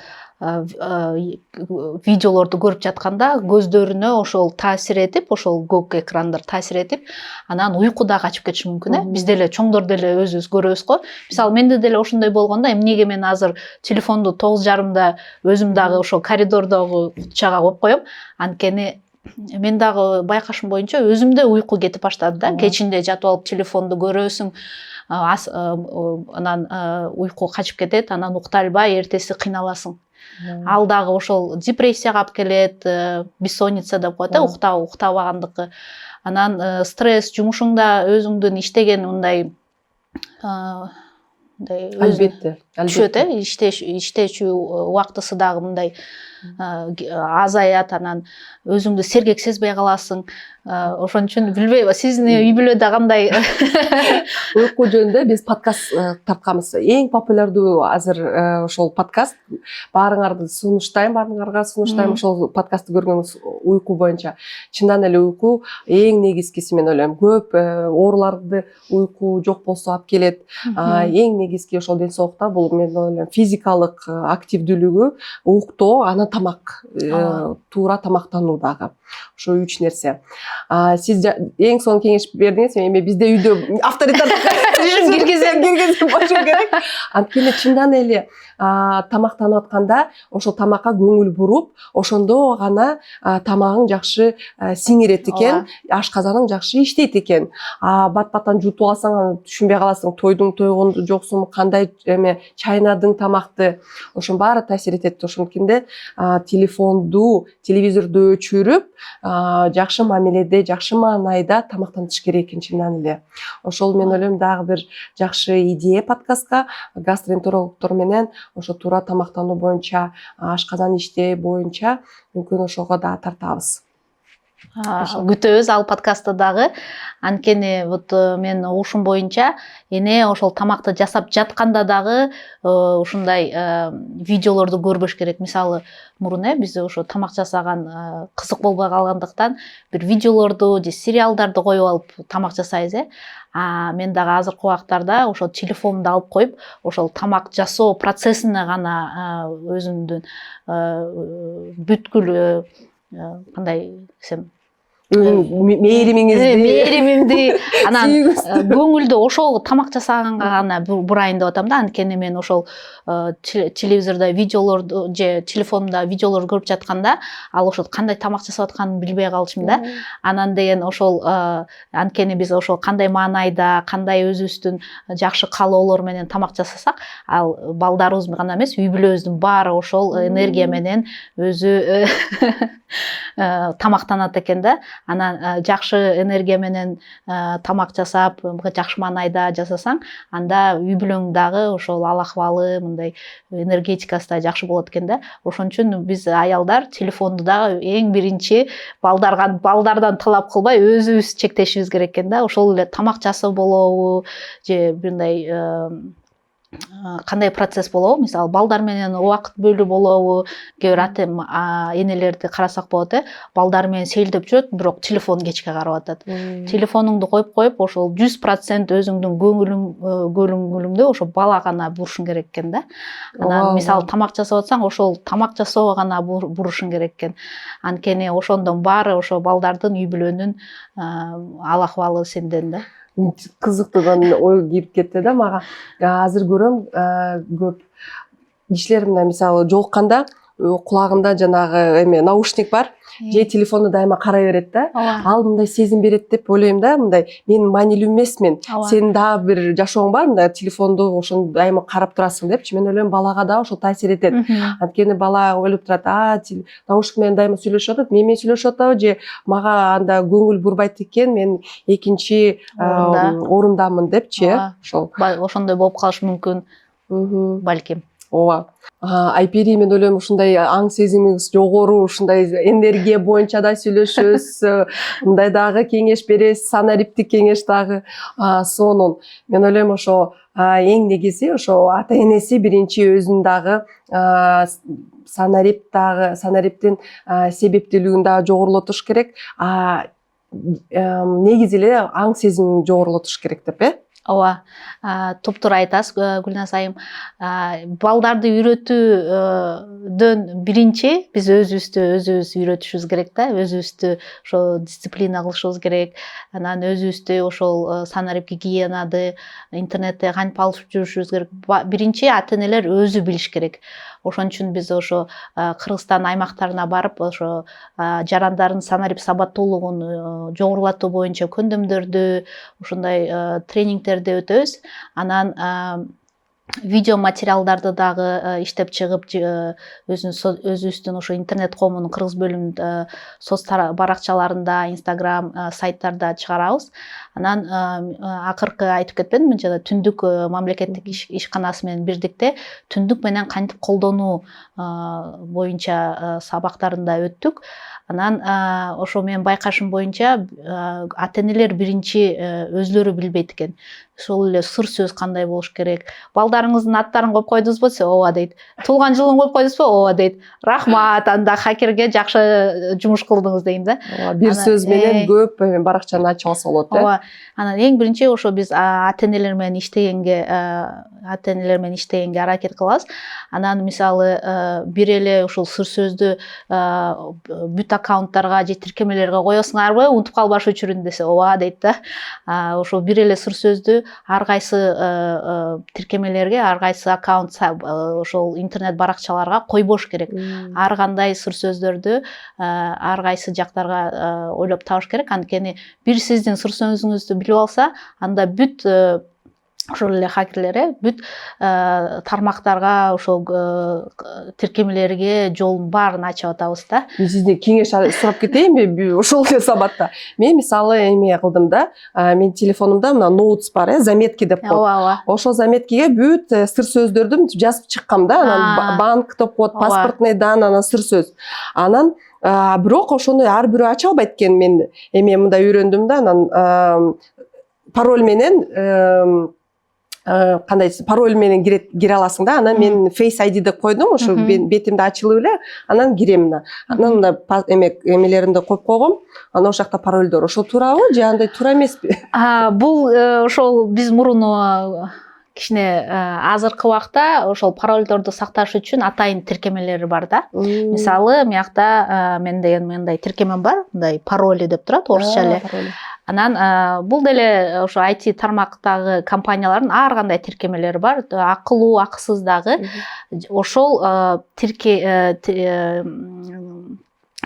видеолорду көрүп жатканда көздөрүнө ошол таасир этип, ошол көк экрандар таасир этип, анан уйку да качып кетиши мүмкүн. Бизде эле чоңдор деле өзүбүз көрөбүз го. Мисалы менде деле ошондой болгондо, эмнеге мен азыр телефонду 9:30 өзүм дагы ошол коридордогу кутчага коюп коем? Анткени мен дагы байкашым боюнча өзүмдө уйку кетип баштады да. Кечинде жатып алып телефонду көрөсүң, анан уйку качып кетет, анан уктай албай эртеси кыйналасың. Ал дагы ошол депрессияга алып келет, бессонница деп коет, уктабагандыкы. Анан стресс, жумушуңда өзүңдүн иштеген мындай албетте түшөт, иштечү убактысы дагы мындай азаят, анан өзүңдү сергек сезбей каласың. Ошон үчүн билбейм, сиздин үй бүлөдө кандай? Уйку жөнүндө биз подкаст тартканбыз. Эң популярдуу азыр ошол подкаст. Баарыңарга сунуштайм, ошол подкастты көргөнүз уйку боюнча. Чындан эле уйку эң негизгиси, мен ойлойм. Көп ооруларды уйку жок болсо алып келет. Эң негизги ошол ден соолукта бул мен ойлойм физикалык активдүүлүгү, уктоо, анан тамак, туура тамактануу дагы. Ошо 3 нерсе. Сиз эң сонун кеңеш бердиңиз. Эми бизде үйдө авторитет киргизем болушу керек. Анткени чындан эле тамактанып атканда ошол тамакка көңүл буруп, ошондо гана тамагың жакшы сиңирет экен, ашказаның жакшы иштейт экен. Бат-баттан жутуп алсаң, аны түшүнбөй каласың, тойгонду жоксуң, кандай эме чайнадың тамакты. Ошонун баары таасир этет. Ошонткенде телефонду, телевизорду өчүрүп, жакшы мамиледе, жакшы маанайда тамактаныш керек экен чындан эле. Ошол мен ойлойм дагы бир жакшы идея подкастка гастроэнтерологдор менен ошо туура тамактануу боюнча, ашказан иштөө боюнча мүмкүн ошого да тартабыз. Күтөбүз ал подкастты дагы. Анткени вот мен угушум боюнча эне ошол тамакты жасап жатканда дагы ушундай видеолорду көрбөш керек. Мисалы мурун биз ошо тамак жасаган кызык болбой калгандыктан бир видеолорду же сериалдарды коюп алып тамак жасайбыз. Мен дагы азыркы убактарда ошол телефонумду алып коюп, ошол тамак жасоо процессине гана өзүмдүн бүткүл кандай десем, мээримимди анан көңүлдү ошол тамак жасаганга гана бурайын деп атам да. Анткени мен ошол телевизордо видеолорду же телефонумда видеолор көрүп жатканда ал ошол кандай тамак жасап атканын билбей калышым да. Анан деген ошол анткени биз ошол кандай маанайда, кандай өзүбүздүн жакшы каалоолор менен тамак жасасак, ал балдарыбыз гана эмес, үй бүлөбүздүн баары ошол энергия менен өзү тамактанат экен да. Анан жакшы энергия менен тамак жасап, жакшы маанайда жасасаң, анда үй бүлөң дагы ошол ал акыбалы, мындай энергетикасы да жакшы болот экен да. Ошон үчүн биз аялдар телефонду дагы эң биринчи балдардан талап кылбай өзүбүз чектешибиз керек экен да. Ошол эле тамак жасоо болобу же мындай кандай процесс болобу, мисалы балдар менен убакыт бөлүү болобу, кээ бир ата энелерди карасак болот, балдар менен сейилдеп жүрөт, бирок телефон кечке карап атат. Телефонуңду коюп ошол 100% өзүңдүн көңүлүңдү ошо бала гана бурушуң керек экен да. Анан мисалы тамак жасап атсаң, ошол тамак жасоого гана бурушуң керек экен. Анткени ошондон баары ошо балдардын, үй бүлөнүн ал акыбалы сенден да. Кызыктуудан ой кирип кетти да мага. Азыр көрөм көп кишилер мындай мисалы жолукканда кулагында жанагы эме наушник бар, же телефонду дайыма карай берет да. Ал мындай сезим берет деп ойлойм да, мындай мен маанилүү эмесмин. Сенин дагы бир жашооң бар, мындай телефонду ошону дайыма карап турасың депчи. Мен ойлойм балага да ошол таасир этет. Анткени бала ойлоп турат, наушник менен дайыма сүйлөшүп атат, мен сүйлөшүп атабы же мага анда көңүл бурбайт экен, мен экинчи орундамын депчи. Ошол ошондой болуп калышы мүмкүн. Балким. Ооба. Айпери мен ойлойм ушундай аң сезимиңиз жогору, ушундай энергия боюнча да сүйлөшөбүз, мындай дагы кеңеш бересиз, санариптик кеңеш дагы сонун. Мен ойлойм ошо эң негизи ошо ата энеси биринчи өзүн дагы санариптин себептүүлүгүн дагы жогорулатыш керек. Негизи эле аң сезимин жогорулатыш керек деп, Ооба, топтура айтасыз, Гүлназ айым. Балдарды үйрөтүүдөн биринчи биз өзүбүз үйрөтүшүбүз керек да, өзүбүздү ошо дисциплина кылышыбыз керек. Анан өзүбүздү ошол санарип гигиенады, интернетте кантип алып жүрүшүбүз керек. Биринчи ата энелер өзү билиш керек. Ошон үчүн биз ошо Кыргызстан аймактарына барып, ошо жарандардын санарип сабаттуулугун жогорулатуу боюнча көндөмдөрдү, ушундай тренингтерди өтөбүз. Анан видео материалдарды дагы иштеп чыгып, өзүбүздүн ошо интернет коомунун кыргыз бөлүмүндө соц баракчаларында, Instagram сайттарда чыгарабыз. Анан акыркы айтып кетпедимби, жана түндүк мамлекеттик ишканасы менен бирдикте түндүк менен кантип колдонуу боюнча сабактарында өттүк. Анан ошо менин байкашым боюнча ата энелер биринчи өзлөрү билбейт экен. Ошол эле сыр сөз кандай болуш керек. Балдарыңыздын аттарын коюп койдуңузбу десе, ооба дейт. Туулган жылын коюп койдуңузбу? Ооба дейт. Рахмат, анда хакерге жакшы жумуш кылдыңыз дейм да. Бир сөз менен көп баракчаны ачып алса болот, Ооба. Анан эң биринчи ошо биз ата энелер менен иштегенге аракет кылабыз. Анан мисалы бир эле ушул сыр сөздү бүт аккаунттарга же тиркемелерге коесуңарбы унутуп калбаш үчүн десе ооба дейт да. Ошо бир эле сыр сөздү ар кайсы тиркемелерге, ар кайсы аккаунт ошол интернет баракчаларга койбош керек. Ар кандай сыр сөздөрдү ар кайсы жактарга ойлоп табыш керек. Анткени бир сиздин сыр сөзүңүздү билип алса, анда бүт ошол эле хакерлер бүт тармактарга, ошол тиркемелерге жолдун баарын ачып атабыз да. Мен сизден кеңеш сурап кетейинби ошол эле сабатта? Мен мисалы эме кылдым да, менин телефонумда мына ноутс бар, заметки деп коет. Ооба. Ошол заметкиге бүт сыр сөздөрдү жазып чыккам да, анан банк деп коет, паспортный данные, анан сыр сөз. Анан бирок ошону ар бирөө ача албайт экен. Мен эме мындай үйрөндүм да, анан пароль менен кандай пароль менен кире аласың да. Анан мен Face ID деп койдум, ошо бетимди ачылып эле анан кирем да. Анан мына эмелеримди коюп койгом. Анан ошол жакта парольдор. Ошол туурабы же андай туура эмеспи? Бул ошол биз мурун кичине азыркы убакта ошол парольдорду сакташ үчүн атайын тиркемелери бар да. Мисалы, мыякта мен деген мындай тиркемем бар, мындай пароли деп турат орусча эле. Анан бул деле ошо IT тармактагы компаниялардын ар кандай тиркемелери бар, акылуу, акысыз дагы. Ошол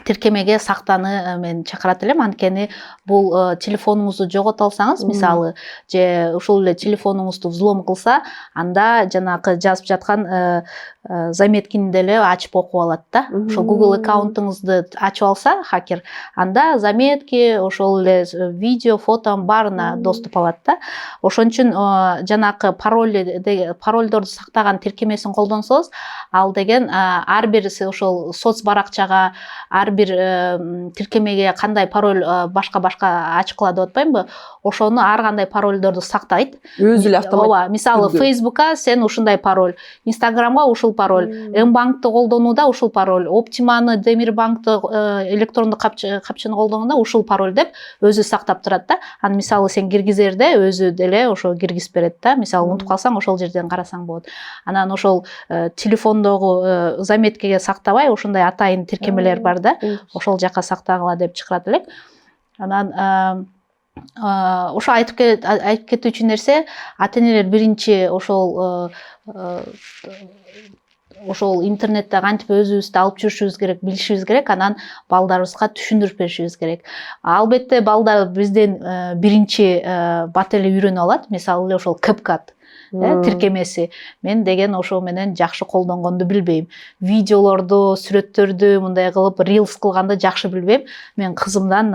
тиркемеге сактаны мен чакырат элем. Анткени бул телефонуңузду жогото алсаңыз, мисалы, же ушул эле телефонуңузду взлом кылса, анда жанагы жазып жаткан заметкини деле ачып окуп алат да. Ошол Google аккаунтуңузду ачып алса хакер, анда заметки, ошол эле видео, фотонун баарына доступ алат да. Ошон үчүн жанагы парольдорду сактаган тиркемесин колдонсоңуз, ал деген ар бир ошол соц баракчага, ар бир тиркемеге кандай пароль башка ачкыла деп атпаймынбы? Ошону ар кандай парольдорду сактайт. Өзү эле автомат. Ооба, мисалы Facebook'a сен ушундай пароль, Instagram'га ушул пароль, М-банкты колдонууда ушул пароль, Optima'ны, Демирбанкты электрондук капчаны колдонууда ушул пароль деп өзү сактап турат да. Анан мисалы сен киргизерде өзү деле ошо киргизип берет да. Мисалы унутуп калсаң ошол жерден карасаң болот. Анан ошол телефондогу заметкеге сактабай ушундай атайын тиркемелер бар да. Ошол жака сактагыла деп чакырат элек. Анан ошо айтып кетүүчү нерсе, ата энелер биринчи ошол интернетте кантип өзүбүздү алып жүрүшүбүз керек, билишибиз керек, анан балдарыбызга түшүндүрүп беришибиз керек. Албетте балдар бизден биринчи бат эле үйрөнүп алат. Мисалы эле ошол CapCut тиркемеси. Мен деген ошо менен жакшы колдонгонду билбейм. Видеолорду, сүрөттөрдү мындай кылып reels кылганды жакшы билбейм. Мен кызымдан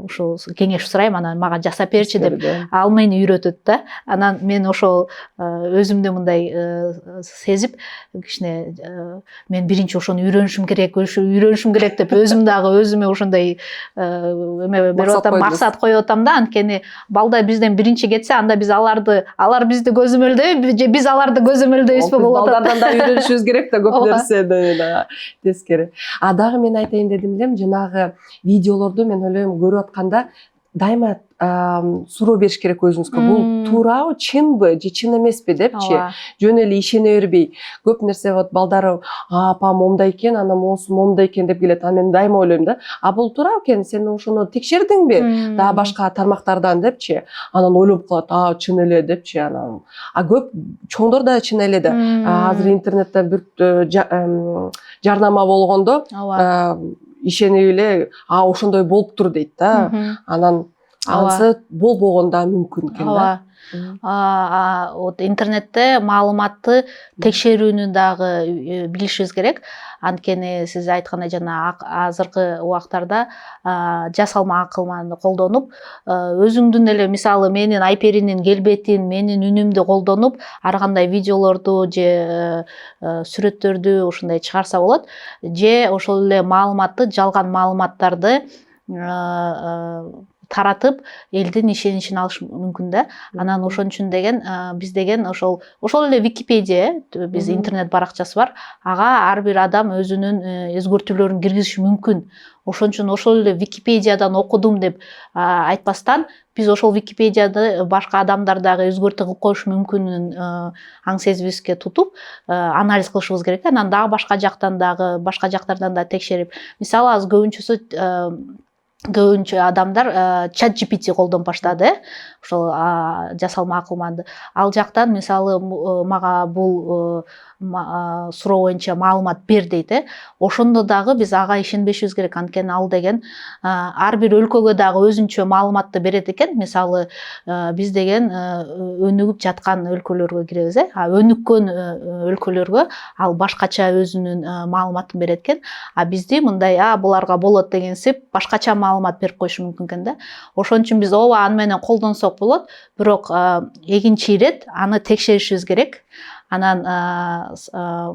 ошо кеңеш сурайм, анан мага жасап берчи деп. Ал мени үйрөтөт да. Анан мен ошол өзүмдү мындай сезип, кичине мен биринчи ошону үйрөнүшүм керек деп өзүм дагы өзүмө ошондой максат коюп атам да. Анткени балдар бизден биринчи кетсе, анда биз алар бизди көзөмөлдөйбү же биз аларды көзөмөлдөйбүзбү болуп атат. Балдардан да үйрөнүшүбүз керек да, көп нерседен тескери. Дагы мен айтайын дедим элем, жанагы видеолорду мен ойлойм көрүп атканда дайыма суроо бериш керек өзүңүзгө. Бул туурабы, чынбы же чын эмеспи депчи. Жөн эле ишене бербей. Көп нерсе вот балдар апам момундай экен, анан моусу момундай экен деп келет. Анан мен дайыма ойлойм да, бул туура экен, сен ошону текшердиңби? Дагы башка тармактардан депчи. Анан ойлоп калат, чын эле депчи. Анан көп чоңдор да чын эле да. Азыр интернетте бир жарнама болгондо ишенип эле ошондой болуптур дейт да. Анан анысы болбогон да мүмкүн экен да. Вот интернетте маалыматты текшерүүнү дагы билишибиз керек. Анткени сиз айткандай жана азыркы убактарда жасалма акылманы колдонуп, өзүңдүн эле мисалы менин айперинин келбетин, менин үнүмдү колдонуп, ар кандай видеолорду же сүрөттөрдү ушундай чыгарса болот. Же ошол эле маалыматты, жалган маалыматтарды таратып элдин ишеничин алыш мүмкүн да. Анан ошон үчүн деген биз деген ошол эле Википедия, биз интернет баракчасы бар. Ага ар бир адам өзүнүн өзгөртүүлөрүн киргизиши мүмкүн. Ошон үчүн ошол эле Википедиядан окудум деп айтпастан, биз ошол Википедияны башка адамдар дагы өзгөртүү кылып коюшу мүмкүнүн аң сезибизге тутуп анализ кылышыбыз керек. Анан дагы башка жактардан да текшерип, мисалы азыр көбүнчө адамдар чат GPT колдонуп баштады, ошол жасалма акылманды. Ал жактан мисалы мага бул суроо боюнча маалымат бер дейт. Ошондо дагы биз ага ишенбешибиз керек, анткени ал деген ар бир өлкөгө дагы өзүнчө маалыматты берет экен. Мисалы биз деген өнүгүп жаткан өлкөлөргө киребиз, өнүккөн өлкөлөргө ал башкача өзүнүн маалыматын берет экен. Бизди мындай буларга болот дегенсип башкача маалымат берип коюшу мүмкүн экен да. Ошон үчүн биз ооба аны менен колдонсок болот, бирок экинчи ирет аны текшеришибиз керек. Анан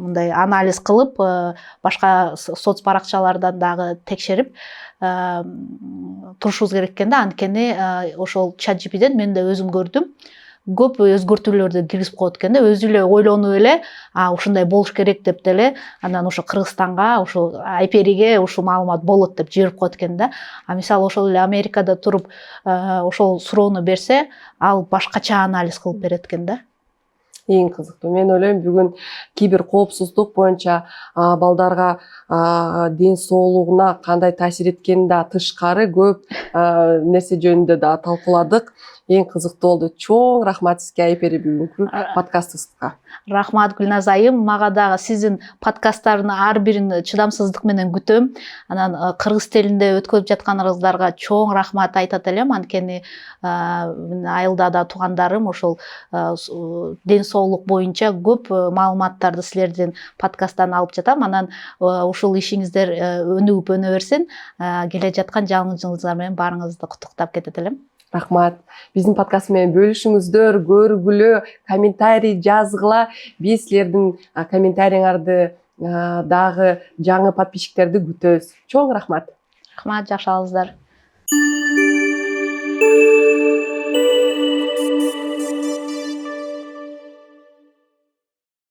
мындай анализ кылып, башка соц баракчалардан дагы текшерип турушубуз керек экен да. Анткени ошол чат GPTден мен да өзүм көрдүм, көп өзгөртүүлөрдү киргизип коет экен да. Өзү эле ойлонуп эле, ушундай болуш керек деп деле, анан ошо Кыргызстанга, ошо Айпериге ушул маалымат болот деп жиберип коет экен да. Мисалы ошол эле Америкада туруп ошол суроону берсе, ал башкача анализ кылып берет экен да. Эң кызыктуу. Мен ойлойм, бүгүн кибер коопсуздук боюнча балдарга ден соолугуна кандай таасир эткенин да тышкары көп нерсе жөнүндө да талкууладык. Эң кызыктуу болду. Чоң рахмат сизге, Айпери, бүгүнкү подкастыбызга. Рахмат, Гүлназ айым. Мага дагы сиздин подкасттардын ар бирин чыдамсыздык менен күтөм. Анан кыргыз тилинде өткөрүп жатканыңыздарга чоң рахмат айтат элем, анткени айылда да туугандарым ошол ден соолук боюнча көп маалыматтарды силердин подкасттан алып жатам. Анан ушул ишиңиздер өнүгүп өнө берсин. Келе жаткан жаңы жылыңыздар менен баарыңызды куттуктап кетет элем. Рахмат. Биздин подкаст менен бөлүшүңүздөр, көргүлө, комментарий жазгыла. Биз силердин комментариңарды дагы жаңы подписчиктерди күтөбүз. Чоң рахмат. Рахмат, жакшы алыңыздар.